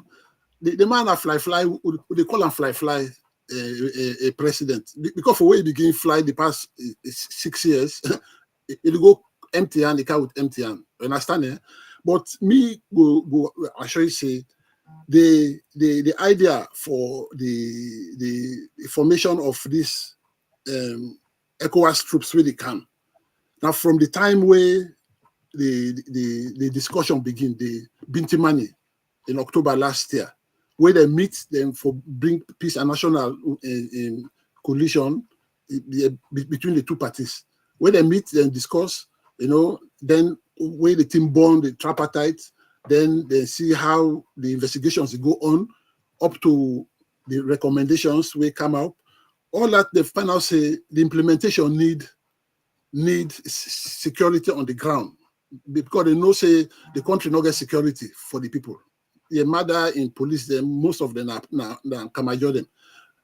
The man a fly, they call him fly, a president. Because for where he begin fly the past 6 years, it go empty hand, the car with empty hand. You understand? Eh? But me go I should say the idea for the formation of this ECOWAS troops where they come. Now, from the time where the discussion begin, the Bintimani in October last year, where they meet them for bring peace and national coalition between the two parties, where they meet and discuss, you know, then where the team born the tripartite, then they see how the investigations go on up to the recommendations will come out. All that they find out say the implementation need security on the ground because they know say the country not get security for the people. The mother in police them, most of them are Kamajo them.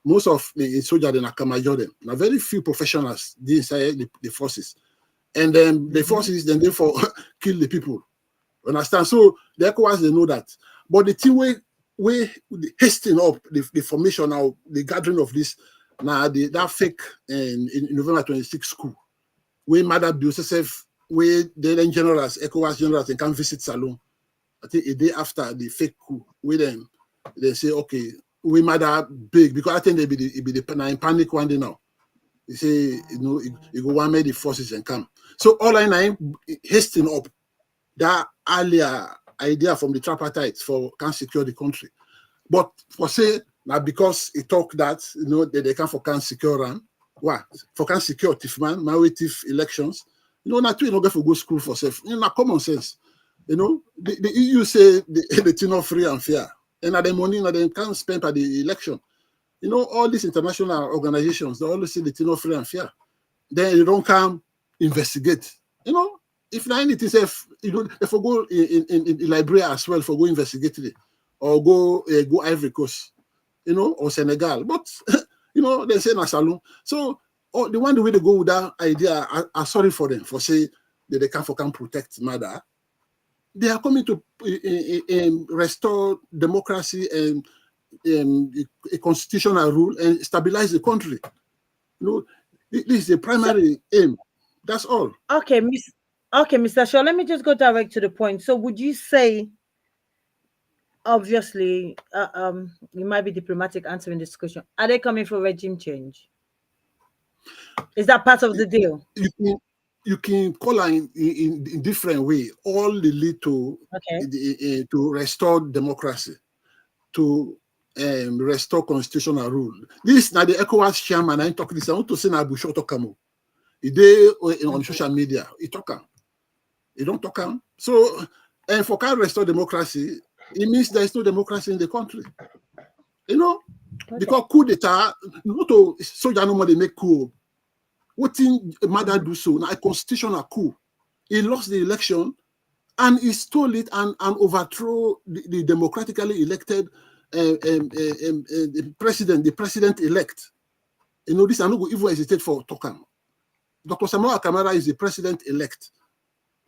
Most of the soldiers are Kamajo them. Now very few professionals inside the forces. And then the forces then therefore kill the people. Understand? So the ECOWAS they know that. But the thing we hastening up the formation now, the gathering of this now that fake in November 26 coup. We Mother Joseph, we then generals, ECOWAS generals, they can visit Salon. I think a day after the fake coup, we then they say, okay, we Mother big because I think they be the panic one day now. They say, you know, you go one make the forces and come. So all I know, hastening up that earlier idea from the tripartite for can secure the country. But for say now because he talk that you know that they can secure them. What for can secure man, massive elections. You know, not you not get for go school for self. You know, common sense. You know, the EU say the thing not free and fair, and at the money that they can't spend at the election. You know, all these international organizations they always say the thing not free and fair. Then you don't come investigate. You know, if not anything, if you know, if we go in Liberia as well for go investigate it, or go Ivory Coast, you know, or Senegal, but. You know, they say Nasalon. So the way they go with that idea, I'm sorry for them for say that they can protect mother. They are coming to restore democracy and a constitutional rule and stabilize the country. You know, this is the primary aim. That's all. Okay, Mr. Shaw, let me just go direct to the point. So would you say, obviously, you might be diplomatic answering this question, are they coming for regime change? Is that part of the deal? You can call in different way. All the lead to to restore democracy, to restore constitutional rule. This now the ECOWAS chairman. I talk this. I want to say now Busho Tokamo. He did on social media. He talk. He don't talk. So and for can restore democracy, it means there is no democracy in the country. You know, because coup d'etat, not to soldier no more they make coup. What thing Mada do so? Now a constitutional coup. He lost the election and he stole it and overthrew the democratically elected the president elect. You know, this I no even hesitate for Tokam. Dr. Samuel Akamara is the president elect.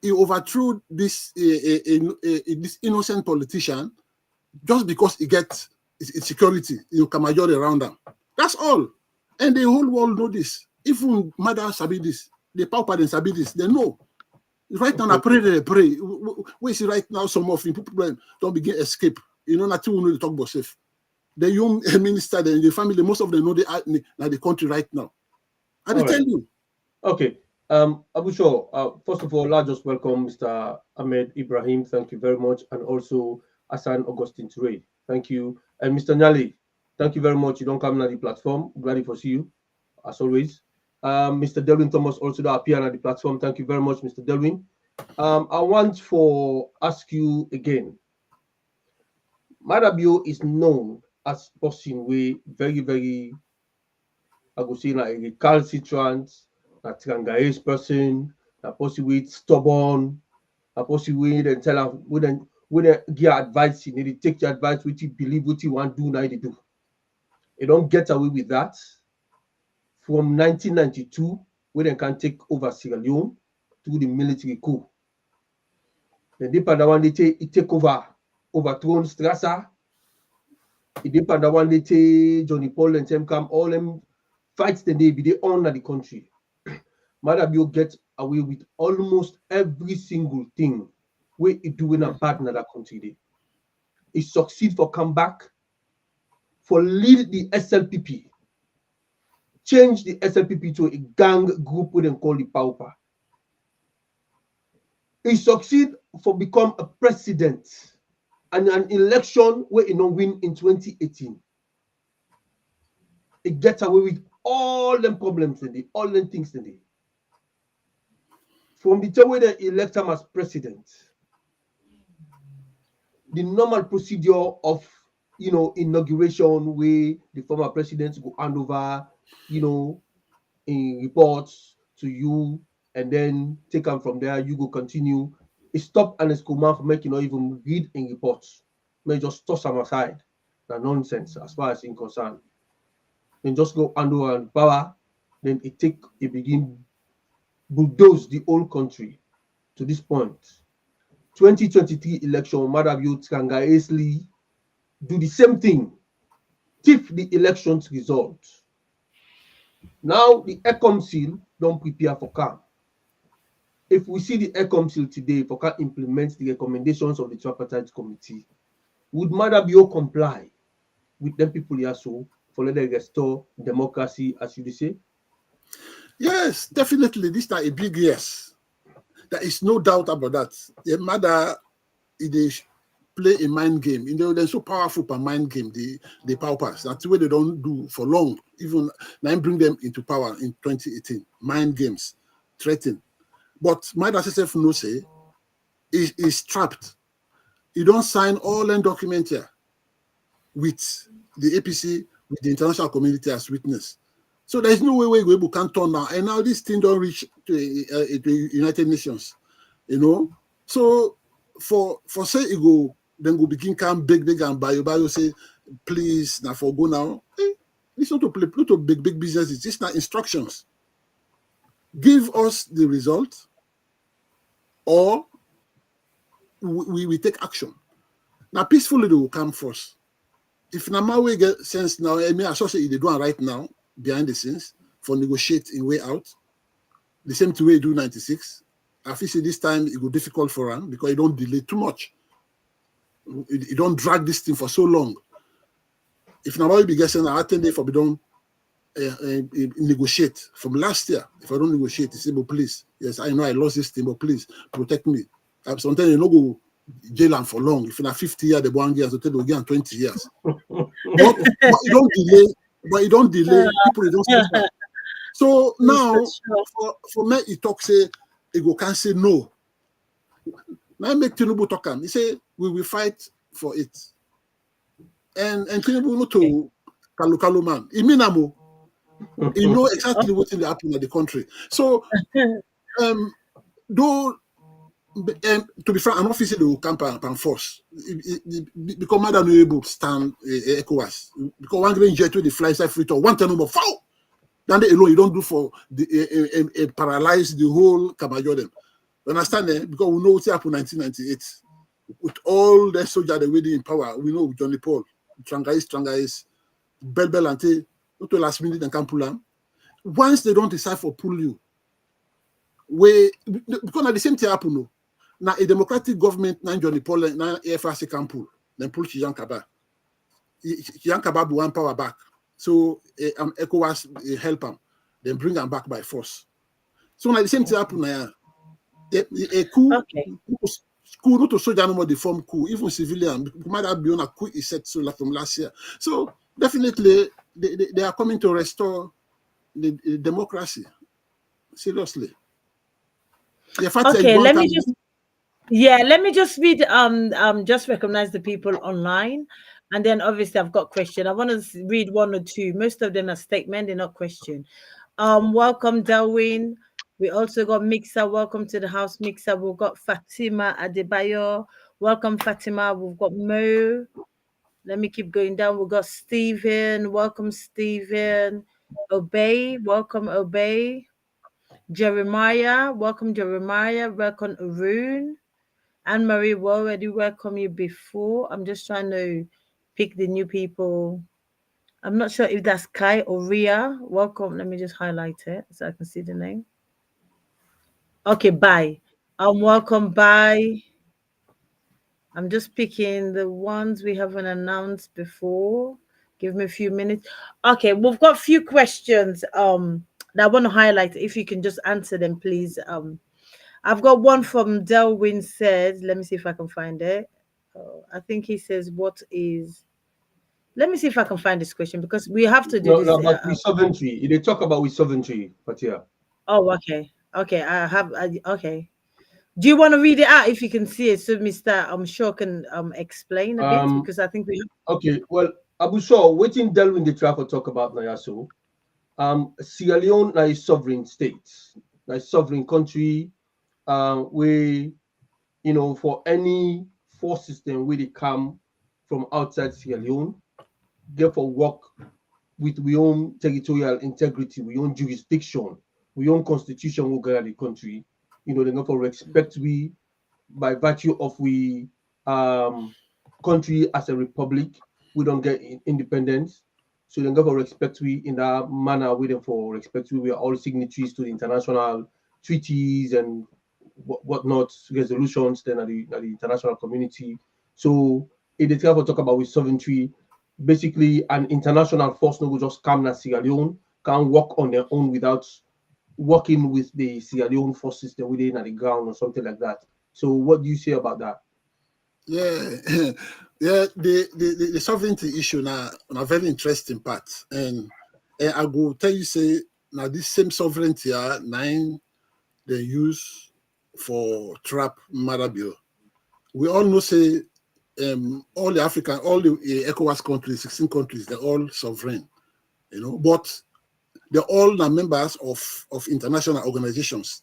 He overthrew this this innocent politician just because he gets security, Kamajori around him. That's all. And the whole world know this. Even Mother sabi this, the Pauper and sabi this, they know. Right now, I pray, they pray. We see right now some of people don't begin escape. You know, nothing we know to talk about safe. The young minister and the family, most of them know they are in the country right now. I tell you. Okay. Abu Shaw, first of all, I'll just welcome Mr. Ahmed Ibrahim. Thank you very much. And also Hassan Augustine Ture. Thank you. And Mr. Nyali, thank you very much. You don't come on the platform. Glad to see you, as always. Mr. Delwin Thomas also appear on the platform. Thank you very much, Mr. Delwin. I want to ask you again. Madabio is known as person way very, very, I would say, like a recalcitrant, a Trangaese person, a person with stubborn, a person with and tell her with give advice, you need to take your advice, what you believe, what you want to do, now they do. You don't get away with that. From 1992, when they can take over Sierra Leone through the military coup. Then they one they take overthrown Strasser. They one they take Johnny Paul and Temcam, all them fights the day be they honor the country. Madabio gets away with almost every single thing where he doing a bad in that country. Day. He succeed for come back, for lead the SLPP. Change the SLPP to a gang group we then call the Pauper. He succeed for become a president and an election where he don't win in 2018. He gets away with all them problems today, all them things today. From the time when they elect him as president, the normal procedure of inauguration where the former presidents go hand over in reports to you and then take them from there, you go continue. It stop and it's command for making not even read in reports. May just toss them aside. That nonsense as far as in concern. Then just go hand over and power, then it begin bulldoze the whole country to this point. 2023 election, Madabio Trangaesli do the same thing. Thief the elections result. Now the ECOWAS don't prepare for calm. If we see the ECOWAS today for can implement the recommendations of the tripartite committee, would Madabio comply with them people here so for let them restore democracy, as you say? Yes, definitely. This is a big yes. There is no doubt about that. The matter they play a mind game. They're so powerful per mind game, the paupers. That's what they don't do for long. Even now bring them into power in 2018. Mind games, threaten. But Mada SSF no say is trapped. You don't sign all them documents here with the APC, with the international community as witness. So there's no way we can turn now. And now this thing don't reach to the United Nations, So for say it go, then go begin come big and bio say, please now for go now. It's not to play to big business. It's just not instructions. Give us the result, or we take action. Now, peacefully they will come first. If Namawe get sense now, I mean, associate they do it right now behind the scenes for negotiating way out. The same way you do 96. I feel this time it will be difficult for them because you don't delay too much. You don't drag this thing for so long. If Namawe be guessing, I attend it for we don't negotiate from last year. If I don't negotiate, you say, but please, yes, I know I lost this thing, but please protect me. Sometimes you know go jail and for long. If in a 50 years, the 1 year, so tell you again 20 years. but you don't delay. But you don't delay. People, you don't step back. So now, for me, he talk say, he go can't say no. Now make Tinubu talk him. He say, we will fight for it. And Tinubu no to Kalu man. He mean amo. He know exactly what will happen in the country. So, though, to be frank, an officer they will come and force. Because Madam no able to stand ECOWAS. Because one green jet with the fly side free to one turn number foul. Then they alone you don't do for the paralyze the whole Kamajoden. You understand that? Because we know what happened in 1998. With all the soldiers they waiting in power, we know Johnny Paul, Trangais, Bell Ante, not to last minute and can pull them. Once they don't decide for pull you, because at the same thing happen no. Now a democratic government, now Johnny Paul, now FRC can pull, then pull Chijan Kaba. Chijan Kaba will want power back. So ECOWAS help them, then bring them back by force. So now the same thing happen now. A coup, coup not to soldier no more the form coup, even civilian. Might have been on a coup is set so like from last year. So definitely they are coming to restore the democracy. Seriously. Okay, let me just read just recognize the people online, and then obviously I've got question. I want to read one or two. Most of them are statement, they're not question. Welcome Darwin. We also got Mixer. Welcome to the house, Mixer. We've got Fatima Adebayo. Welcome, Fatima. We've got Mo. Let me keep going down. We've got Stephen. Welcome, Stephen. Obey. Welcome, Obey. Jeremiah. Welcome, Jeremiah. Welcome, Arun. Anne-Marie, we already welcome you before. I'm just trying to pick the new people. I'm not sure if that's Kai or Ria. Welcome. Let me just highlight it so I can see the name. Okay, bye. Welcome, bye. I'm just picking the ones we haven't announced before. Give me a few minutes. Okay, we've got a few questions that I want to highlight. If you can just answer them, please. I've got one from Delwyn says, let me see if I can find it. I think he says, what is, let me see if I can find this question because we have to do this. No, but with sovereignty. They talk about with sovereignty, but yeah. Oh, okay. Okay, okay. Do you want to read it out if you can see it so Mr. I'm sure can explain a bit because I think we have... Okay, well, Abu Shaw, waiting Delwyn the travel talk about Nayaso. Sierra Leone is a sovereign state, a sovereign country. We, you know, for any force system where they come from outside Sierra Leone, therefore work with we own territorial integrity, we own jurisdiction, we own constitution will guide the country. You know, they therefore respect we by virtue of we country as a republic, we don't get independence. So they therefore respect we in that manner, we therefore respect we are all signatories to the international treaties and whatnot, resolutions then at the international community. So if they talk about with sovereignty, basically an international force no go just come to Sierra Leone, can work on their own without working with the Sierra Leone force system within at the ground or something like that. So what do you say about that? Yeah, yeah, the sovereignty issue now a very interesting part. And I go tell you say now this same sovereignty are nine they use for trap mother bill. We all know say all the African, all the ECOWAS countries, 16 countries, they're all sovereign, you know, but they're all the members of international organizations.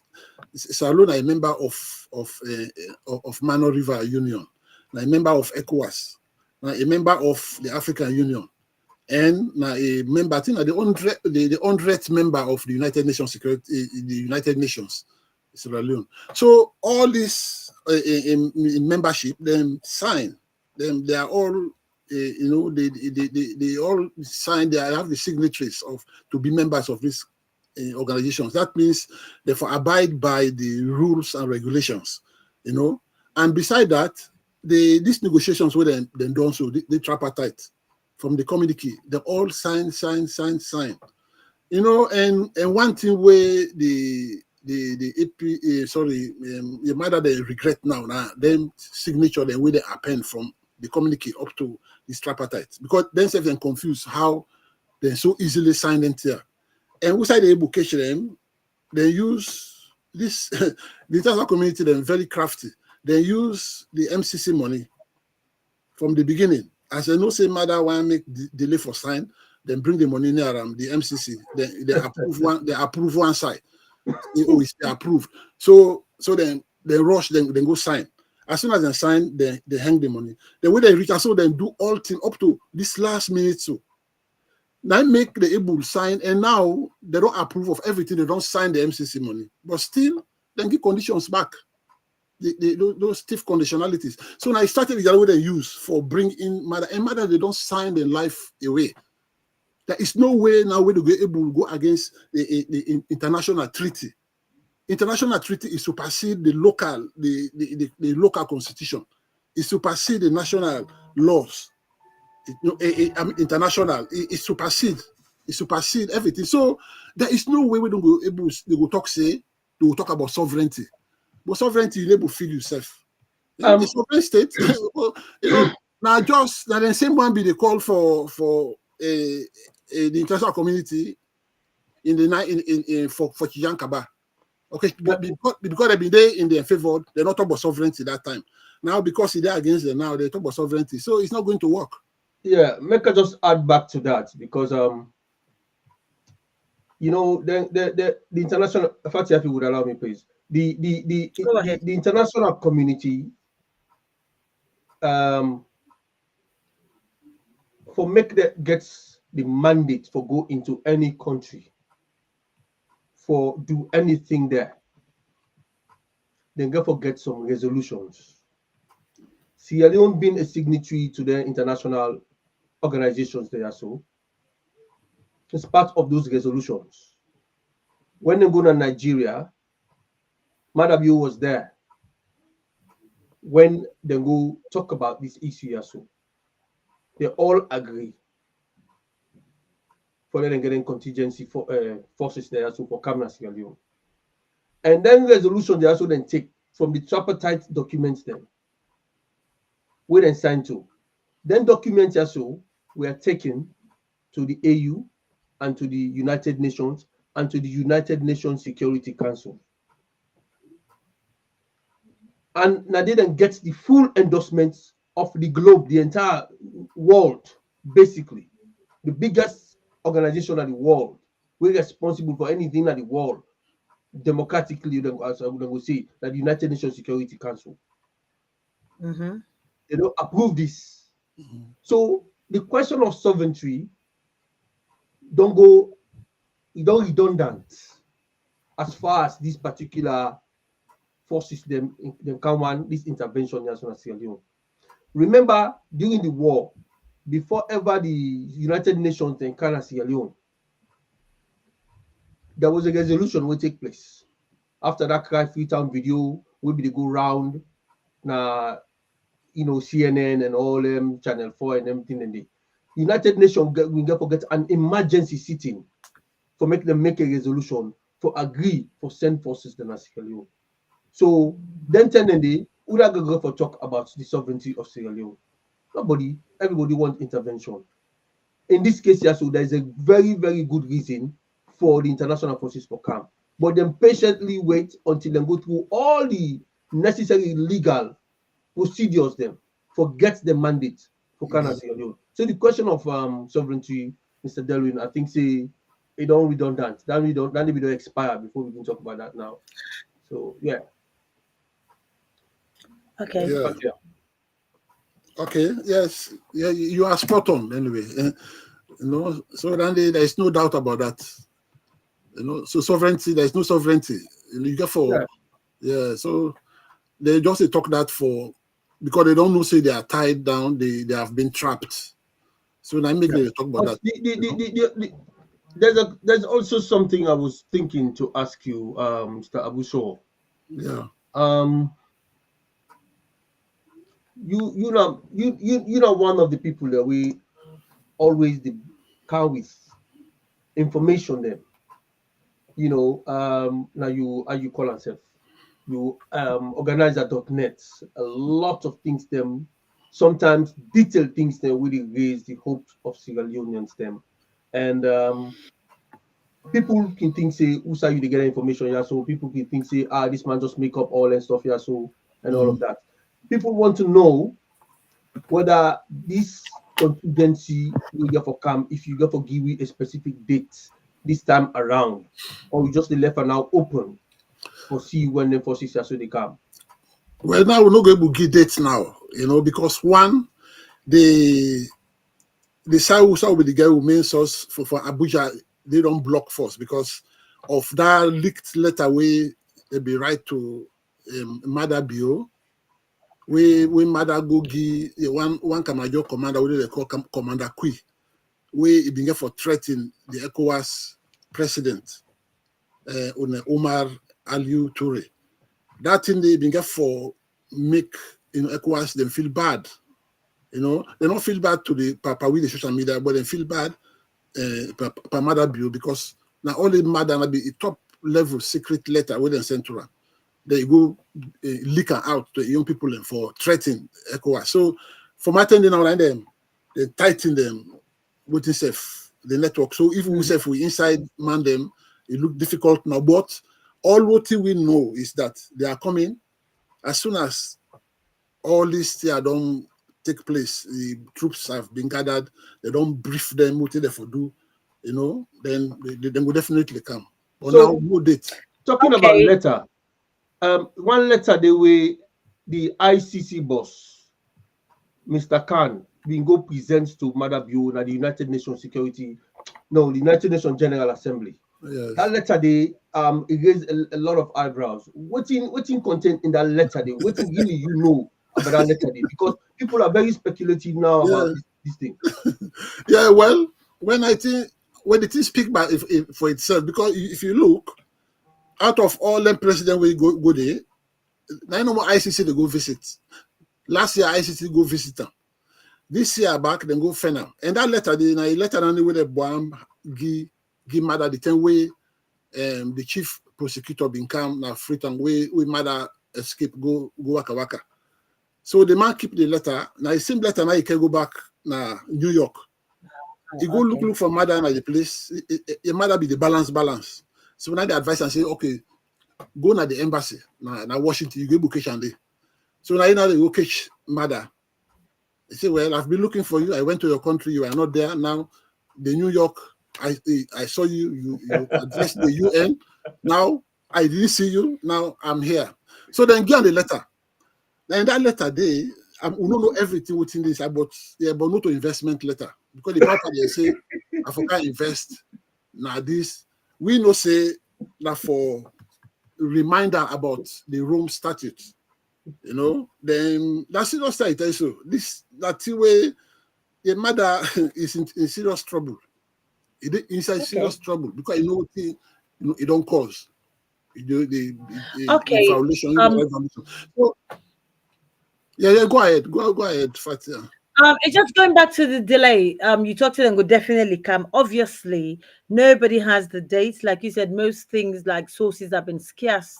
Salone is a member of Mano River Union, a member of ECOWAS, a member of the African Union, and a member, I think, the 100th member of the United Nations Security, the United Nations, Sierra Leone. So all these in membership, then sign. Then they are all, they all sign. They have the signatories to be members of these organizations. That means they abide by the rules and regulations, And beside that, these negotiations were then done so the tripartite from the communique. They all sign. And one thing where the AP, matter they regret now, them signature the way they append from the communique up to this tripartite, because then they can confuse how they so easily sign them here. And we say the education, they use this the international community, they're very crafty. They use the MCC money from the beginning. As they know, say matter one make delay for sign, then bring the money near the MCC. They approve one. They approve one side. They always approve. So then they rush. Then go sign. As soon as they sign, they hang the money. The way they reach, so then do all thing up to this last minute. So now make the able sign, and now they don't approve of everything. They don't sign the MCC money, but still then give conditions back. Those stiff conditionalities. So now I started with the way they use for bring in matter, and matter they don't sign their life away. There is no way now we to be able to go against the international treaty. International treaty is supersede the local local constitution. It supersede the national laws. International. It supersede everything. So there is no way we don't go able to talk. Say they will talk about sovereignty. But sovereignty, you able to feel yourself. The sovereign state, now the same one be the call for the international community in for Chijankaba. Okay, but because they've been there in their favor, they're not talking about sovereignty that time. Now because they're against them now, they talk about sovereignty. So it's not going to work. Yeah, make I just add back to that because the international Fatih would allow me, please. The international community for make that gets the mandate for go into any country for do anything there, then therefore get some resolutions. Sierra Leone being a signatory to the international organizations there, so it's part of those resolutions. When they go to Nigeria, Madabu was there when they go talk about this issue. So they all agree for them getting contingency for forces there, so for Cameroon, Sierra Leone. And then resolution they also then take from the tripartite documents then we then sign to. Then documents also were taken to the AU and to the United Nations and to the United Nations Security Council. And now they then get the full endorsements of the globe, the entire world, basically. The biggest organization in the world. We're responsible for anything in the world. Democratically, as I would say, that the United Nations Security Council. Mm-hmm. They don't approve this. Mm-hmm. So the question of sovereignty don't redundant as far as this particular forces them come on this intervention in Sierra Leone. Remember, during the war, before ever the United Nations encountered Sierra Leone, there was a resolution will take place. After that Cry Freetown video, will be the go round now, CNN and all them Channel 4 and everything, and the United Nations will get an emergency sitting for make them make a resolution for agree for send forces to Sierra Leone. So then we are going to talk about the sovereignty of Sierra Leone. Everybody wants intervention. In this case, yeah, so there's a very, very good reason for the international forces to come. But then patiently wait until they go through all the necessary legal procedures then for get the mandate for Sierra Leone. So the question of sovereignty, Mr. Delwin, I think say it don't redundant. That we don't expire before we can talk about that now. So yeah. Okay. Yeah. Okay. Yes. Yeah. You are spot on. Anyway, So then there is no doubt about that. So sovereignty. There is no sovereignty. You get for. Yeah. So they just talk that for because they don't know say they are tied down, they have been trapped. So I make they talk about that. There's also something I was thinking to ask you, Mr. Abuso. Yeah. You know one of the people that we always the car with information them. Now you how you call yourself? You organizer.net. A lot of things them, sometimes detailed things them really raise the hopes of Sierra Leoneans them. And people can think say who say you to get information, yeah. So people can think say this man just make up all and stuff, yeah, so and all of that. People want to know whether this contingency will get for come if you get for give you a specific date this time around, or you just left for now open for see when the forces so they come. Well, now we're not going to give dates now, because one, the South with the guy who main source for Abuja, they don't block force because of that leaked letter where they be right to Mother Bio. We Mother go give one Kamajo commander, what they call Commander Kui, where he been for threatening the ECOWAS president, Omar Aliou Toure. That thing they been for make ECOWAS them feel bad. They don't feel bad to the Papa with the social media, but they feel bad per Mother Bio because now only Mother be a top level secret letter where they send to her. They go leak out to young people and for threatening ECOWAS. So for my attending around them, they tighten them with itself, the network. So if we inside man them, it look difficult now. But all what we know is that they are coming as soon as all this don't take place. The troops have been gathered. They don't brief them what they for do, then they will definitely come. But So, now no date. Talking about letter, one letter the ICC boss, Mr. Khan, been go presents to Mother Bio at the United Nations the United Nations General Assembly. Yes. That letter they it raised a lot of eyebrows. What's in content in that letter they? What really about that letter day? Because people are very speculative now about this thing. Yeah, well, when the thing speak by for itself, because if you look, out of all them presidents we go there, now no more ICC they go visit. Last year ICC go visit them. This year back then go fena. And that letter they letter only with the bomb give Mother the 10 way the chief prosecutor been come now Freetown we Mother escape go waka waka. So the man keep the letter. Now the same letter now he can go back now New York. He go look for Mother at the place. Your Mother be the balance. So now they advise and say, okay, go na the embassy now Washington. You go book and day. So now they go catch Mother. They say, well, I've been looking for you. I went to your country. You are not there now. The New York. I saw you. You addressed the UN. Now I didn't see you. Now I'm here. So then get on the letter. Now in that letter, we don't know everything within this, but not to investment letter because the part they say Africa invest. Now this we know say that for reminder about the Rome Statute. Then that's not say it also. That way the Mother is in serious trouble. It inside serious trouble because it don't cause the violation. So, yeah, go ahead, Fatia. It's just going back to the delay. You talked to them will definitely come. Obviously, nobody has the dates. Like you said, most things like sources have been scarce.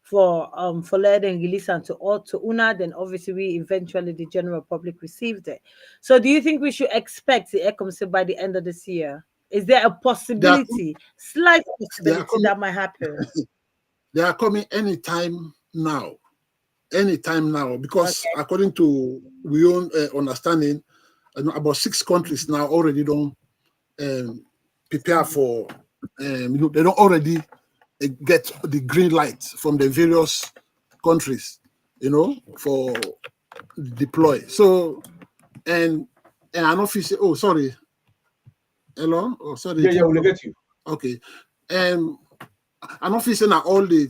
For letting release and to UNA, then obviously eventually the general public received it. So do you think we should expect the ECOWAS by the end of this year? Is there a possibility, slight possibility that might happen? They are coming anytime now, because according to we own understanding, about 6 countries now already don't prepare for, they don't already get the green light from the various countries, for deploy. So, and an officer, oh, sorry. Hello? Oh, sorry. Yeah, we'll get you. Okay. An officer now all the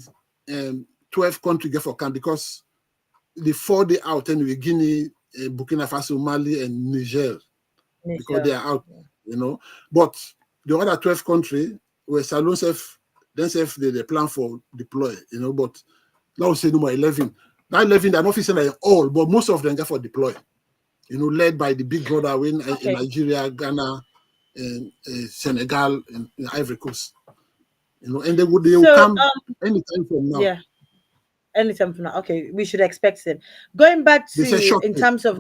12 countries get for camp because the 4 day out anyway, Guinea, Burkina Faso, Mali, and Niger, because they are out, you know. But the other 12 countries were Salon self, then self they plan for deploy, you know. But now we say no more 11. That 11, they're not facing like all, but most of them get for deploy, you know, led by the big brother in Nigeria, Ghana, and Senegal, and Ivory Coast. You know, and they will come anytime from now. Yeah, anytime from now. Okay, we should expect them. Going back to in terms of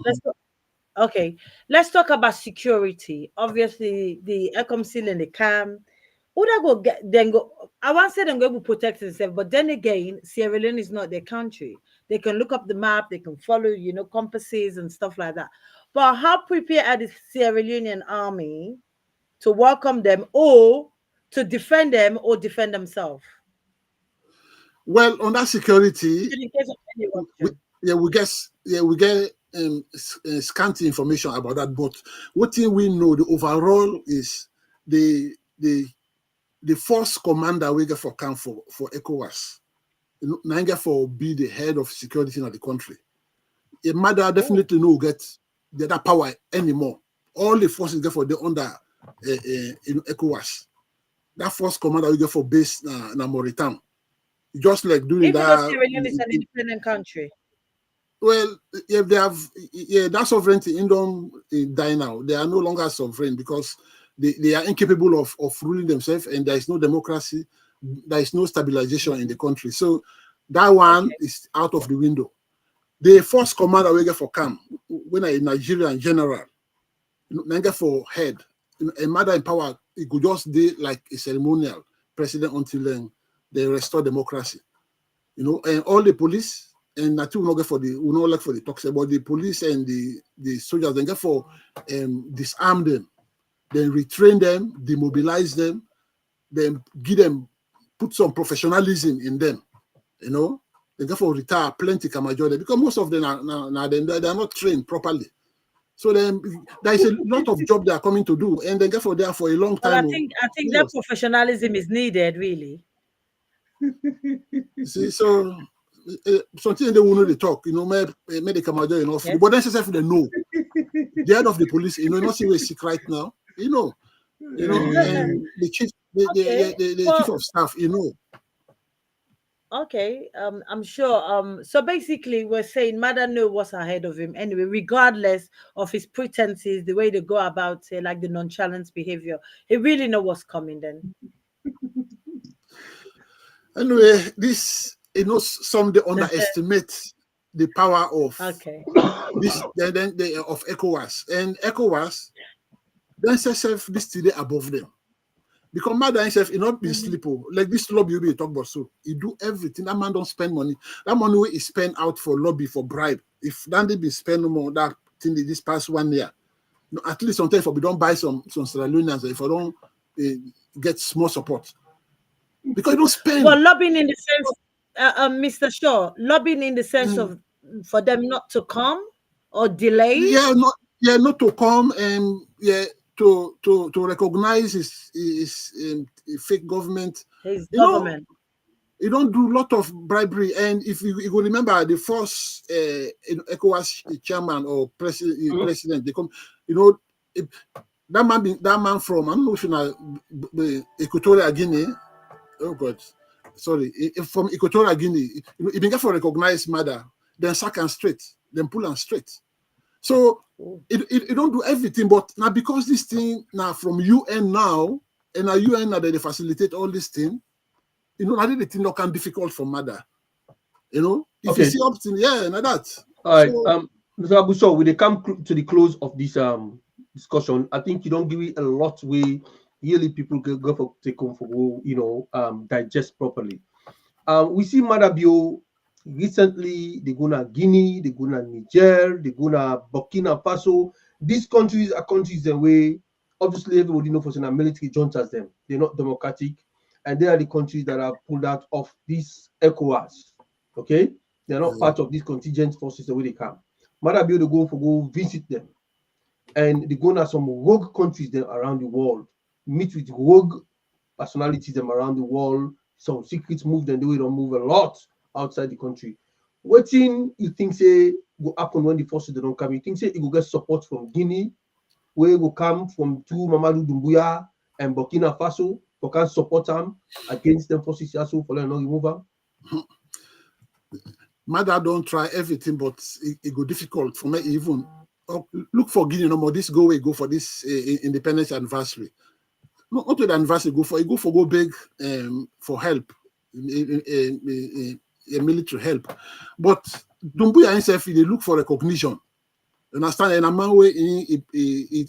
let's talk about security. Obviously, the ECOWAS and the CAM. Who that go get then go? I want to say them go to protect themselves, but then again, Sierra Leone is not their country. They can look up the map, they can follow, you know, compasses and stuff like that. But how prepared are the Sierra Leonean army to welcome them or to defend them or defend themselves? Well, on that security, In case of any we get scanty information about that. But what thing we know, the overall is the force commander we get for camp for ECOWAS. Nanga for be the head of security in the country. A mother definitely no get that power anymore. All the forces get for the under ECOWAS. That force commander we get for base na Mauritania. Just like doing even that. though Sierra Leone is an independent country. Well, if they have, that sovereignty in them die now. They are no longer sovereign because they are incapable of ruling themselves, and there is no democracy, there is no stabilization in the country. So that one is out of the window. The first commander we get for camp, when I Nigerian general, Nanga for head, a mother in power, it could just be like a ceremonial president until then they restore democracy. You know, and all the police. And that will not get for the talks about the police and the soldiers. Then get for disarm them, then retrain them, demobilize them, then give them, put some professionalism in them. You know, they get for retire plenty majority because most of them are they are not trained properly. So then there is a lot of job they are coming to do, and they get for there for a long time. Well, I think that professionalism is needed, really. See, so. Something they will know they talk, you know, may they come out there, you know, but then they know the head of the police, you know, not see where sick right now, you know, and the chief, the chief of staff, you know. Okay, I'm sure. So basically, we're saying Mother know what's ahead of him anyway, regardless of his pretenses, the way they go about it, like the nonchalant behavior. He really know what's coming then. Anyway, this. You know, some they underestimate the power of this of ECOWAS, and ECOWAS then self this today above them because Mother himself he not be sleeper like this lobby you be talk about, so he do everything. That man don't spend money. That money we is spent out for lobby for bribe. If Dandy be spend no more that thing this past 1 year, you know, at least sometimes if we don't buy some Sierra Leoneans, if I don't get small support because you don't spend. Well, lobbying in the sense. Mr. Shaw, lobbying in the sense of for them not to come or delay. Yeah, not to come and to recognize his fake government. His government. You don't do a lot of bribery, and if you will remember the first ECOWAS chairman or president, they come. You know, that man from I don't know if you know Equatorial Guinea. Oh God. Sorry, from Equatorial Guinea, you know, if you get for recognized mother, then sack and straight, then pull and straight. So it don't do everything, but now because this thing now from UN now, and now UN now they facilitate all this thing, you know, I think the thing not can difficult for mother. You know, if you see up to now that. All right, so, Mr. Abuso, when they come to the close of this discussion, I think you don't give it a lot way. Really, people go for take home for you know digest properly. We see Madabio recently. They go to Guinea, they go to Niger, they go to Burkina Faso. These countries are countries the way obviously everybody knows for some military juntas them. They're not democratic, and they are the countries that are pulled out of this ECOWAS. Okay, they're not part of these contingent forces the way they come. Madabio they go visit them, and they go to some rogue countries there around the world. Meet with rogue personalities them around the world. Some secrets move, then they don't move a lot outside the country. What thing you think say will happen when the forces don't come? You think say it will get support from Guinea, where it will come from two Mamadou Doumbouya and Burkina Faso for can support them against them forces also for them not remove them? Mother don't try everything, but it go difficult for me even. Look for Guinea no more. This go for this independence anniversary. Not to the anniversary, go beg for help, military help. But Doumbouya himself, they look for recognition. You understand? And a man way it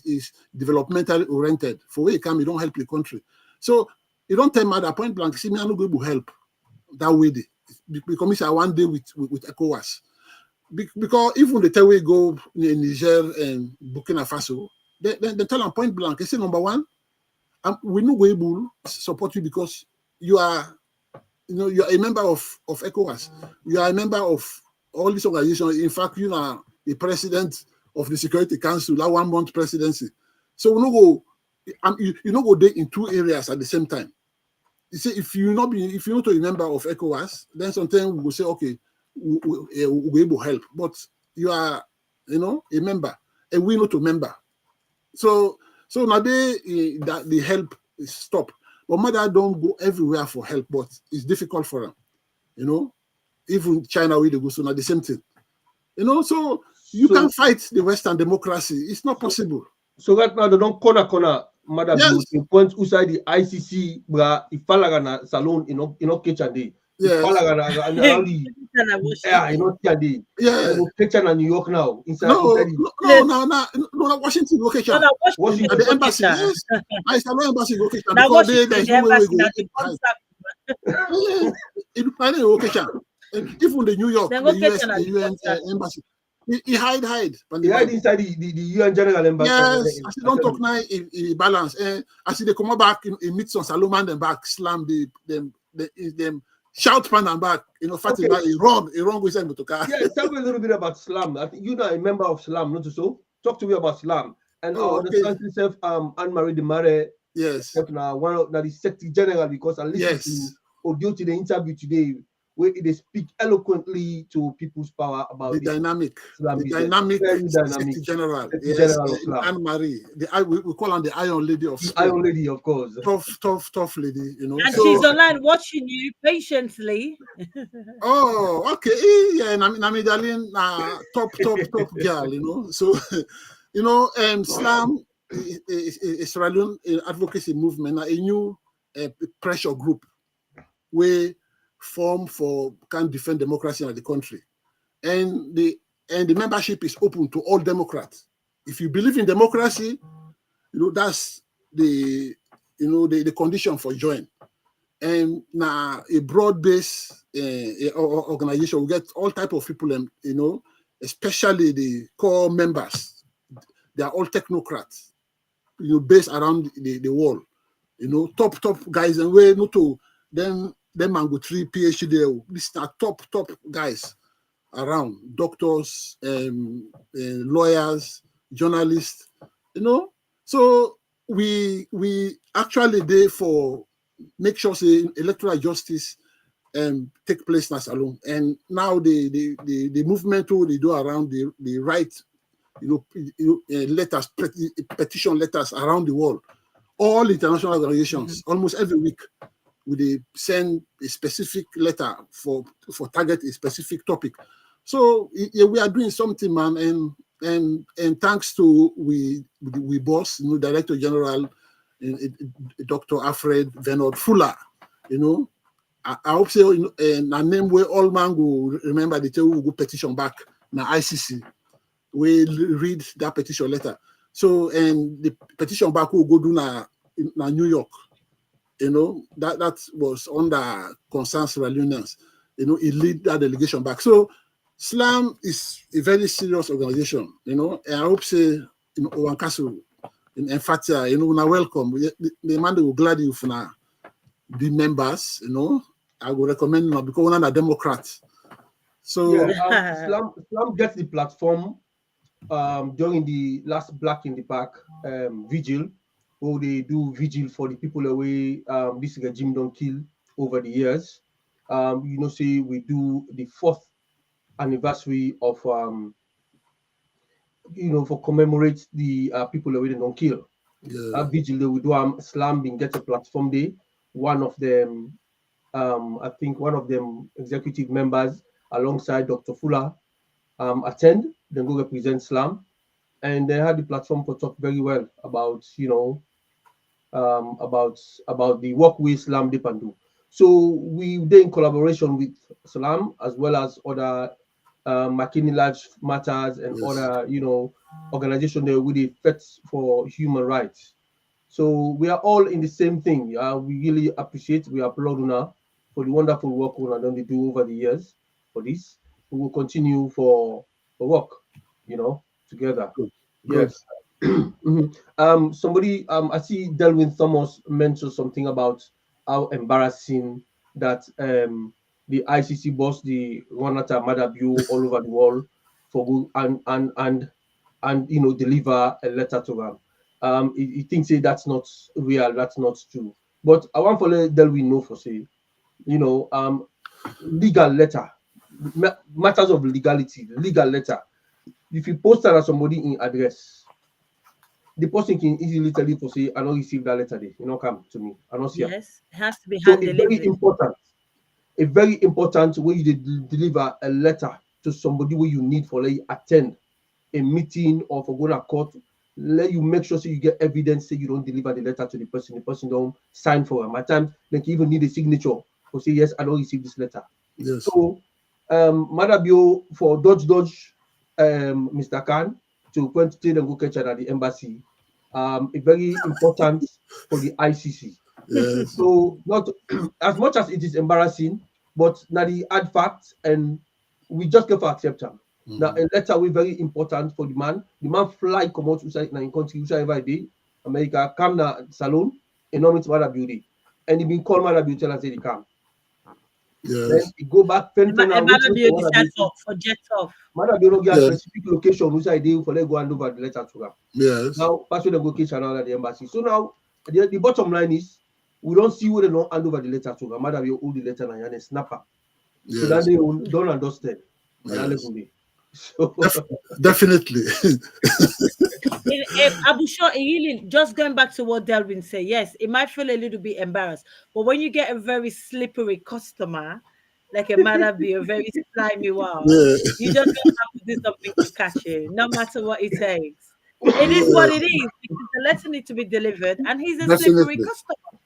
is developmentally oriented. For where he come, he don't help the country. So you don't tell Mother point blank, see me, I'm not going to help that way. Because I one day with ECOWAS. Because even the time we go in Niger and Burkina Faso, they tell them point blank, they say number one, we're not able to support you because you are a member of ECOWAS. You are a member of all these organizations. In fact, you are the president of the Security Council, that 1 month presidency. So we not go there in two areas at the same time. You say if you're not a member of ECOWAS, then sometimes we will say, okay, we'll be able to help. But you are, a member, and we're not a member. So now the help is stopped. But Mother don't go everywhere for help, but it's difficult for them. Even China will go, so now the same thing. So you can't fight the Western democracy. It's not possible. So right now they don't corner Mother Yes. in point outside the ICC, bra ifalagana salon kitchen day. Yes. Kitchen. Yeah. Kitchen in New York now. Inside No, Washington location. No, Washington. At the embassy, yes. I salon embassy location Now because Washington, there's the no way we embassy go. that they contact. It find a location. Even the New York, Then the location US, at the the UN contact. embassy. He hide. They hide inside the UN General Embassy. Yes, as he don't talk now, he balance. As they come back, he meet some Salomon and back, slam them, shout pan and back. Fatima, Okay. he run with them to car. Yeah, tell me a little bit about Slam. I think you're not a member of Slam, not so. Talk to me about Slam. And I understand yourself, Anne-Marie de Mare, Yes. now one of the Secretary General, because I listened to Audio to the interview today, where they speak eloquently to people's power about The dynamic, Slam the business. dynamic Very dynamic. Secretary General. Secretary Yes, General of Slam. Anne-Marie. We call her the Iron Lady of The Spain. Iron Lady, of course. Tough lady, And she's online watching you patiently. Oh, okay. Yeah, Nami Darling, top girl, So, Slam is Sierra Leone advocacy movement, a new pressure group where form for can defend democracy in the country. And the membership is open to all Democrats. If you believe in democracy, that's the condition for join. And now a broad-based organization will get all type of people, especially the core members. They are all technocrats, based around the world. Top guys, and we're not to them and go 3 PhD. These are top guys around, doctors, lawyers, journalists, So we actually there for make sure say electoral justice take place in Salon. And now the movement they do around the right, letters, petition letters around the world, all international organizations, almost every week, we send a specific letter for target a specific topic. So we are doing something, man, and thanks to we boss, Director General, Dr. Alfred Venod Fuller, I hope so. A name where all man will remember the tell go petition back na ICC. We read that petition letter. So and the petition back will go do na New York. That was under Concerned Sierra Leoneans. He lead that delegation back. So SLAM is a very serious organization. And I hope say Owancastle in Fatia, now welcome. The man will glad you for now be members. I would recommend because we're not a Democrat. So SLAM gets the platform during the last Black in the Park vigil, where they do vigil for the people away this regime don't kill over the years. you know, say we do the 4th anniversary of you know, for commemorate the people that we don't kill. Yeah. Vigil we do Slam being get a platform day. One of them, I think one of them executive members alongside Dr. Fuller attend, then go represent Slam, and they had the platform for talk very well about, you know, about the work we Slam dip and do. So we did in collaboration with Slam as well as other McKinney Lives Matters and Yes. other, you know, organization there with the fights for human rights. So we are all in the same thing. We really appreciate, we applaud Una for the wonderful work Una done to do over the years for this. We will continue for work, you know, together. Good. Yes. Somebody, I see Delwyn Thomas mentioned something about how embarrassing that the ICC boss, the Ronata Madabu all over the world for go and you know, deliver a letter to them. He thinks say that's not real, that's not true. But I want to let Delwyn know for say, you know, legal letter, matters of legality, legal letter. If you post that as somebody in address, the person can easily tell you for say, I don't receive that letter, you know, come to me. I don't see it. Yes, it has to be So hand it's very delivered. important. A very important way you deliver a letter to somebody where you need for like attend a meeting or for going to court. Let you make sure so you get evidence say you don't deliver the letter to the person don't sign for them. At times they can even need a signature for say yes, I don't receive this letter. Yes. So Madabio for Dodge Mr. Khan to quantity and go catch at the embassy. A very important for the ICC. Yes. So not as much as it is embarrassing, but now the add facts and we just get for accept them. Now a letter we very important for the man. The man fly come out outside in country every day, America, come na salon, enormous mother beauty. And he been called mother beauty and say he come. Then Yes. he go back, fend for now, wait Be for decide for jet off. mother beauty get Yes. specific location which I do for let go and over the letter to them. Yes. Now, pass the location now at the embassy. So now, the bottom line is, we don't see where they don't hand over the letter to them. Mother will hold the letter and a snapper. So that Yes. they don't understand. Yes. So, Definitely. Abu Shah, really, just going back to what Delvin said, yes, it might feel a little bit embarrassed, but when you get a very slippery customer, like a be a very slimy one, Yeah. you just gonna have to do something to catch it, no matter what it takes. It is what it is because the letter needs to be delivered, and he's a slippery Definitely. customer.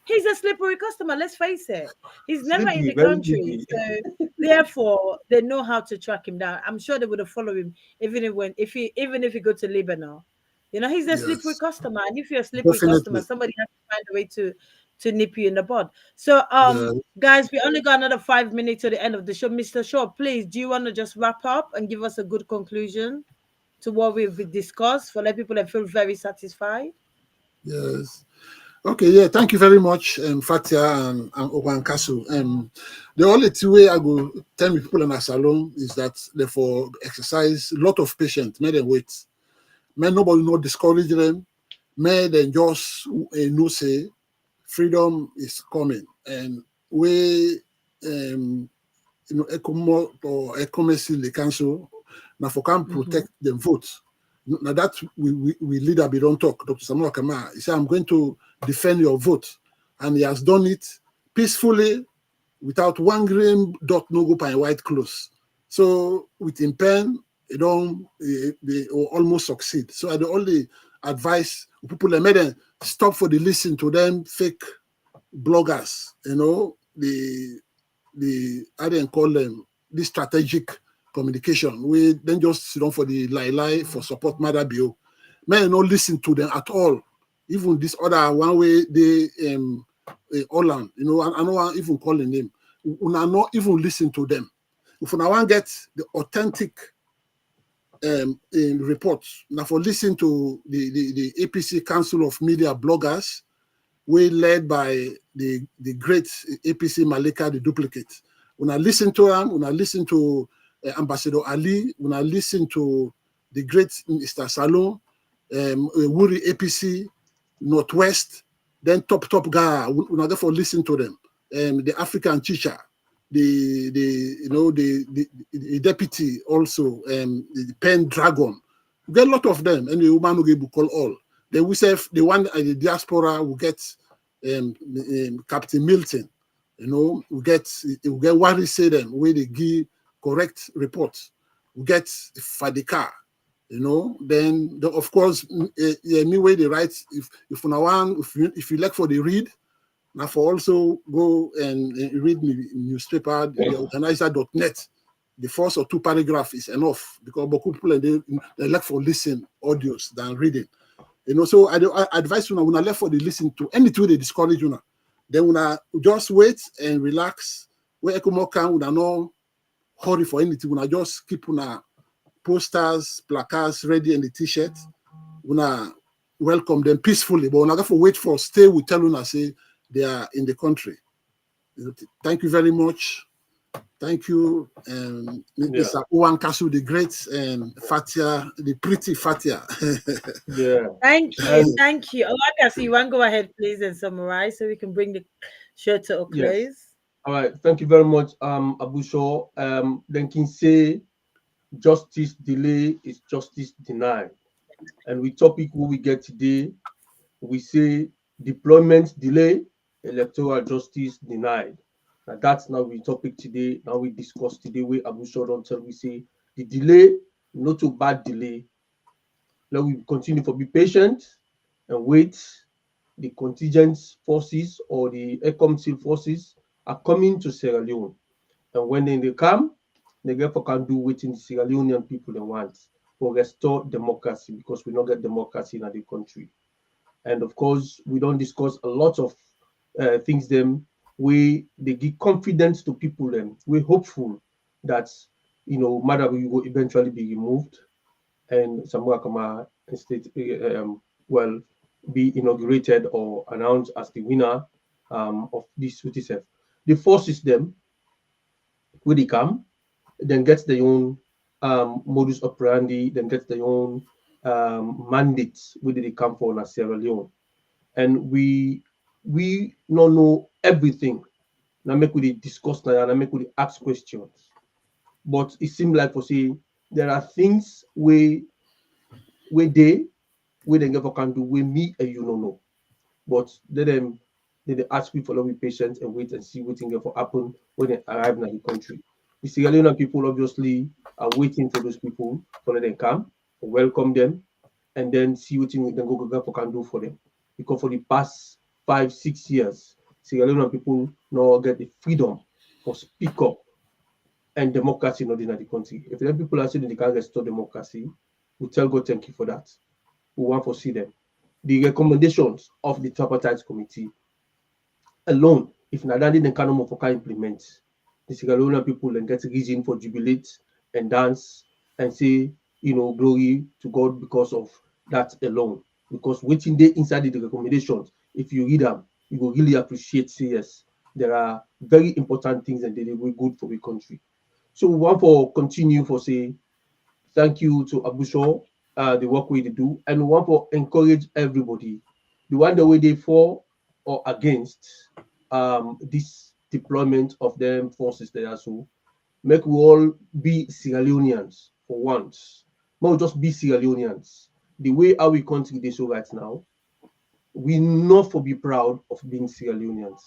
He's a slippery customer. Let's face it. He's never in slippery, the very country, slippery. so therefore they know how to track him down. I'm sure they would have followed him even if he go to Lebanon. You know, he's a slippery Yes. customer, and if you're a slippery customer, Definitely. somebody has to find a way to nip you in the bud. So, Yeah. guys, we only got another 5 minutes to the end of the show. Mr. Shaw, please, do you want to just wrap up and give us a good conclusion to what we've discussed for let people that feel very satisfied? Yes. Okay, yeah, thank you very much, Fatia and Owan Kasu. The only two way I go tell me people in a salon is that they for exercise a lot of patience, may they wait. May nobody not discourage them, may they just know say freedom is coming. And we ECOMO or ECOMESI the council now for can protect them votes. Now that we leader be don't talk. Dr. Samuel Kama, he said, I'm going to defend your vote. And he has done it peacefully without one grain dot no go by white clothes. So with him pen, they almost succeed. So I the only advice people that made them stop for the listen to them fake bloggers, the I didn't call them the strategic communication. We then just sit down for the lie for support Mother Bio. May not listen to them at all. Even this other one way they Holland, I don't want even calling them. We not even listen to them. If I want get the authentic reports, now for listen to the APC Council of Media Bloggers, we led by the great APC Malika, the duplicate. When I listen to him, when I listen to Ambassador Ali, when I listen to the great Mr. Salon, Wuri APC, Northwest, then top guy, when I therefore listen to them, the African teacher, the deputy also, the pen dragon. We get a lot of them, and the woman will call all. Then we say the one at the diaspora will get Captain Milton. We get what he say them where they give correct reports. We get Fadika. Then of course, me way they write. If you like for the read, now for also go and read the newspaper, the organizer.net. The first or two paragraphs is enough because people they like for listen audios than reading. So I advise you when I left for the listen to anything they discourage you now. Then when I just wait and relax, where ECOWAS can when I no hurry for anything, when I just keep on posters, placards ready and the t-shirt, when I welcome them peacefully. But when I got for wait for stay, we tell them I say they are in the country. Thank you very much. Thank you, Mr. Owan Kasu, the great, and Fatia, the pretty Fatia. Thank you. Owaka, you want to go ahead, please, and summarize so we can bring the show to a close. Yes. All right. Thank you very much, Abu Shaw. Then can say justice delay is justice denied. And with topic who we get today, we say deployment delay, electoral justice denied. Now that's now we topic today. Now we discuss today where Abu Shaw don't tell we say the delay, not too bad delay. Now we continue to be patient and wait. The contingent forces or the ECOWAS forces are coming to Sierra Leone. And when they come, they therefore can do what the Sierra Leonean people they want or restore democracy because we don't get democracy in the country. And of course, we don't discuss a lot of things them where they give confidence to people them. We're hopeful that Madam will eventually be removed and Samoa Kama state will be inaugurated or announced as the winner of this UTSF. The forces them where they come, then gets their own modus operandi, then gets their own mandates where they come for in Sierra Leone. And we don't know everything. Now make we discuss now and make we ask questions. But it seems like for say there are things where they never can do with me and you don't know. But they ask people to be patient and wait and see what thing will happen when they arrive in the country. The Sierra Leone people obviously are waiting for those people to let them come, welcome them, and then see what thing the can do for them. Because for the past 5-6 years, Sierra Leone people now get the freedom to speak up and democracy not in the country. If the people are saying they can't restore democracy, we tell God thank you for that. We want to see them. The recommendations of the tripartite committee alone, if Nadandi then can implement, the Sierra Leone people then get reason for jubilate and dance and say, glory to God because of that alone. Because waiting there inside the recommendations, if you read them, you will really appreciate, say yes, there are very important things and they will be good for the country. So we want to continue for say thank you to Abu Shaw, the work we do, and we want to encourage everybody. The one the way they for or against this deployment of them forces there, so make we all be Sierra Leoneans for once. Not just be Sierra Leoneans. The way our country they so right now, we not for be proud of being Sierra Leoneans.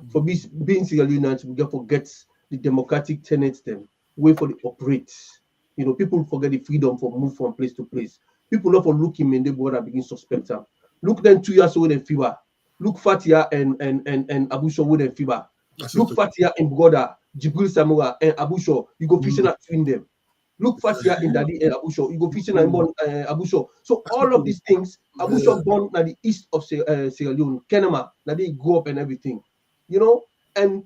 For being Sierra Leoneans, we get forget the democratic tenets them, way for the operate. People forget the freedom for move from place to place. People not for looking in the border begin suspect them. Look then 2 years old in fever. Look Fatia and Abu Shaw with fever. Look Fatia and Goda, Jibril Samoa and Abu Shaw. You go fishing at between them. Look Fatia in Daddy and Abu Shaw. You go fishing and born Abu Shaw. So all of these things, Abu Shaw born at the east of Sierra Leone, Kenema, that they grew up and everything. And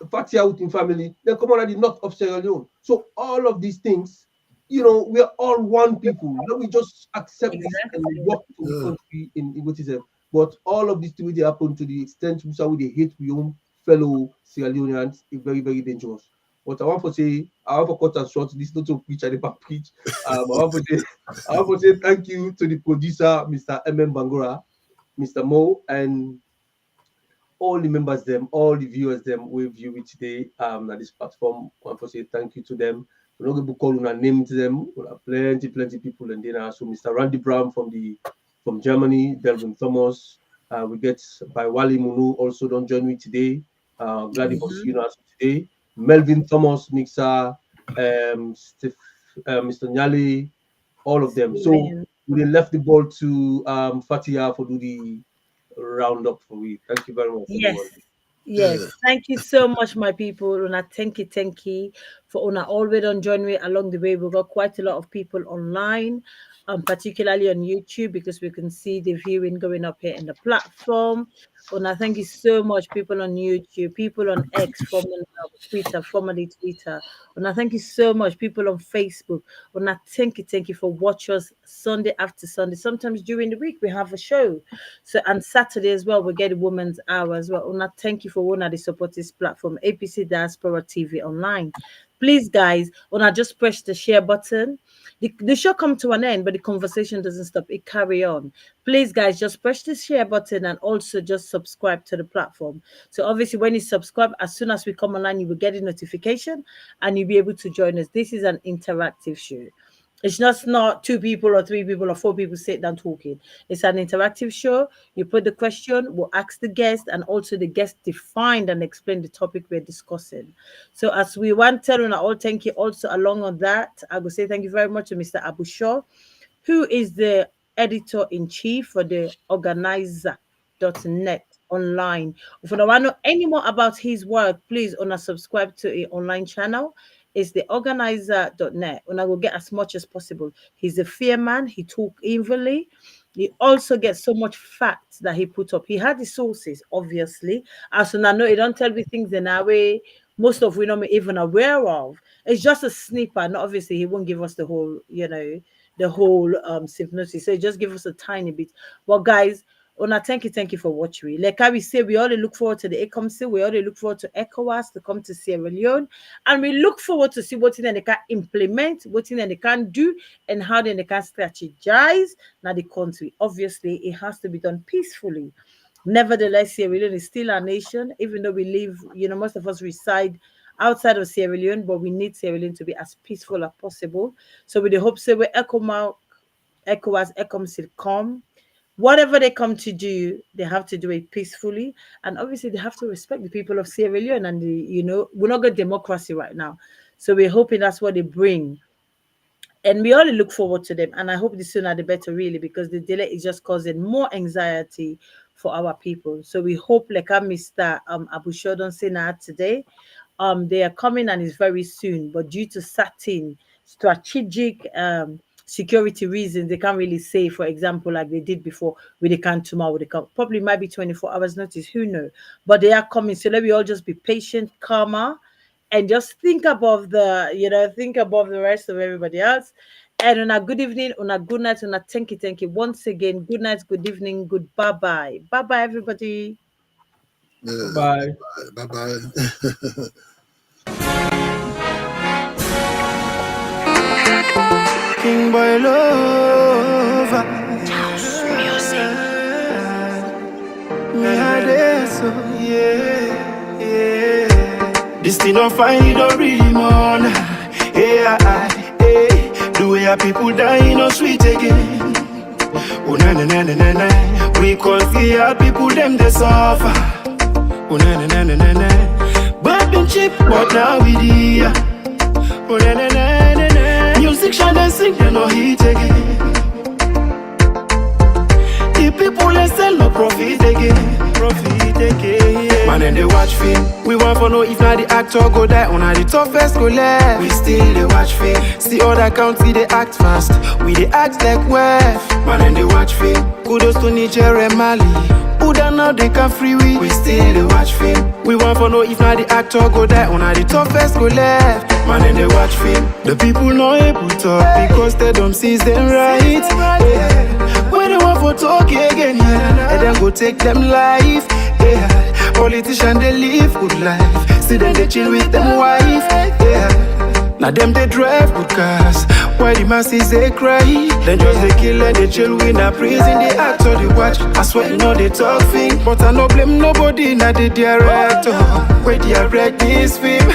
Fatia with in family, then come on at the north of Sierra Leone. So all of these things, we are all one people. We just accept this and work for the country in what is it. But all of these things they happen to the extent we they hate we own fellow Sierra Leoneans is very, very dangerous. But I want to cut and short. This is not to preach, I never preach. I want to say thank you to the producer, Mr. M. Bangura, Mr. Mo, and all the members them, all the viewers them we view it today at this platform. I want to say thank you to them. We're not going to call on name to them. We have plenty people, and then also Mr. Randy Brown from Germany, Delvin Thomas. We get by Wally Munu also don't join me today. Glad he was today. Melvin Thomas, Mixer, Mr. Nyali, all of them. So we left the ball to Fatia for do the roundup for we. Thank you very much. Yes. Everyone. Yes, thank you so much, my people. Una thank you for una always on join me along the way. We've got quite a lot of people online, particularly on YouTube, because we can see the viewing going up here in the platform. Una, thank you so much, people on YouTube, people on X, formerly Twitter. Una, thank you so much, people on Facebook. Una, thank you for watching us Sunday after Sunday. Sometimes during the week we have a show. So and Saturday as well, we get a woman's hour as well. Una, thank you for one of the support this platform, APC Diaspora TV Online. Please, guys, Una, just press the share button. The show come to an end, but the conversation doesn't stop. It carry on. Please, guys, just press the share button and also just subscribe to the platform. So obviously, when you subscribe, as soon as we come online, you will get a notification and you'll be able to join us. This is an interactive show. It's just not 2 people or 3 people or 4 people sit down talking. It's an interactive show. You put the question, we'll ask the guest, and also the guest defined and explain the topic we're discussing. So as we want to tell all thank you also along on that, I will say thank you very much to Mr. Abu Shaw, who is the editor-in-chief for the Organizer.net online. If you don't want to know any more about his work, please subscribe to an online channel. It's the Organizer.net, and I will get as much as possible. He's a fair man. He talk evenly. He also gets so much facts that he put up. He had the sources, obviously. As soon as I know, he don't tell me things in a way most of we not even aware of. It's just a snippet. And obviously, he won't give us the whole, the whole synopsis. So just give us a tiny bit. Well, guys, Una, thank you for watching. Like I will say, we already look forward to the ECOWAS. We already look forward to ECOWAS to come to Sierra Leone, and we look forward to see what they can implement, what they can do, and how they can strategize now the country. Obviously, it has to be done peacefully. Nevertheless, Sierra Leone is still our nation, even though we live, most of us reside outside of Sierra Leone, but we need Sierra Leone to be as peaceful as possible. So with the hope, say, where ECOWAS, ECOWAS come. Whatever they come to do, they have to do it peacefully. And obviously, they have to respect the people of Sierra Leone. And, we're not got democracy right now. So we're hoping that's what they bring. And we only look forward to them. And I hope the sooner the better, really, because the delay is just causing more anxiety for our people. So we hope, like Mr. Abu Shodon Sena today, they are coming and it's very soon. But due to certain strategic security reasons, they can't really say, for example, like they did before, they can tomorrow, they come. Probably might be 24 hours notice, who knows? But they are coming. So let me all just be patient, calmer, and just think above the rest of everybody else. And on a good evening, on a good night, on a thank you. Once again, good night, good evening, good bye-bye. Bye-bye, everybody. Bye. Bye-bye. King boy lover. Music. Me a there, so yeah. This thing don't find it don't really mourn. The way our people die, no sweet again. Oh na. We can't see our people them they suffer. Oh na. But been cheap, but now we dear. Oh na. Music shine and sing, they no hit again. The people they sell no profit again. Man and they watch film. We want to know if not the actor go die on the toughest go left. We still they watch film. See other country they act fast. We they act like wef. Man and they watch film. Kudos to Niger and Mali. Who don't know they can free we still they watch film. We want to know if not the actor go die on the toughest go left. Man and they watch film. The people not able to talk because they don't see them right. Yeah. When they want for talk again, yeah, and then go take them life. Yeah. Politicians they live good life. See them they chill with them wife. Yeah. Now them they drive good cars. Why why the masses they cry. Then just they kill and they chill, we not prison, they act or they watch. I swear you know they talk thing, but I no blame nobody, not the director. Where direct this film,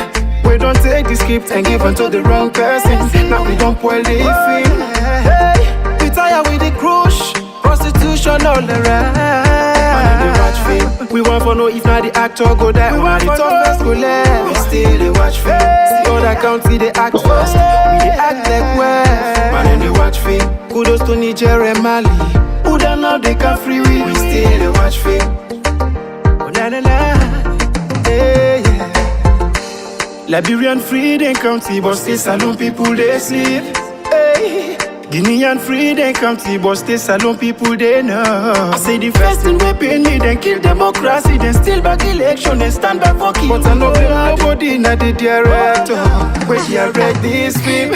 we don't take the script and give it to the wrong person. Now we don't spoil the film. Hey, we tired with the crush, prostitution all around. Man, they watch film. We want for know if not the actor go die, we want the toughest go left. We still they watch film. See other county they act first, we they act like well. Man, they watch film. Kudos to Niger and Mali, who don't know they can free we still they watch film. Oh na na na, hey yeah. Liberian Freedom County, but still saloon people they sleep. Hey. Guinean Freedom County, but still saloon people they know. I say the first thing we pay me, then kill democracy, then still back election, then stand back for kill. But I know nobody not the director. We direct this film.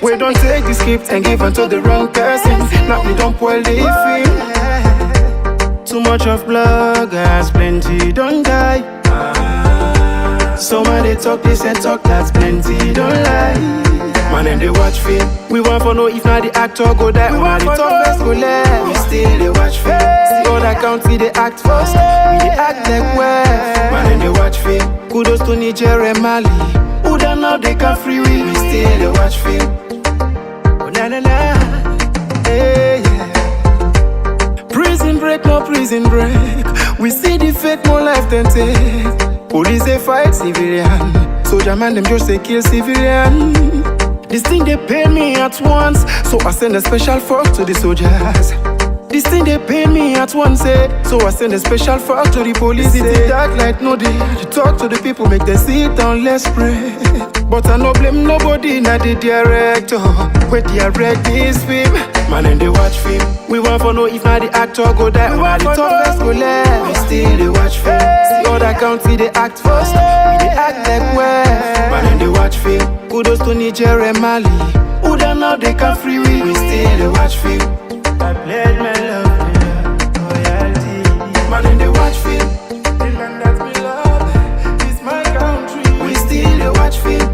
We don't take the script and give it to the wrong person. Now we don't spoil the film. Too much of bloggers, plenty don't die. Some of they talk this and talk that's plenty don't lie. Man and they watch film. We want for know if not the actor go die, we want the toughest go left. We still they watch film. See other county they act first, we they act like well. Man and they watch film. Kudos to Niger and Mali, who don't know they can free we still they watch film. Oh na na na, hey yeah. Prison break, no prison break. We see the fate more life than take. Police they fight civilian, soldier man them just they kill civilian. This thing they pay me at once, so I send a special fuck to the soldiers. This thing they pay me at once, so I send a special fuck to the police. It's dark light, no day. To talk to the people, make them sit down, let's pray. But I no blame nobody, not the director. We direct this film. Man and they watch film. We want for know if not the actor go die, we want the toughest go left. We still they watch film. See other county they act first, we they act like well. Man and they watch film. Kudos to Niger and Mali, who don't know they can free we still they watch film. I pledge my love, loyalty. Man and they watch film. The land that we love is my country. We still they watch film.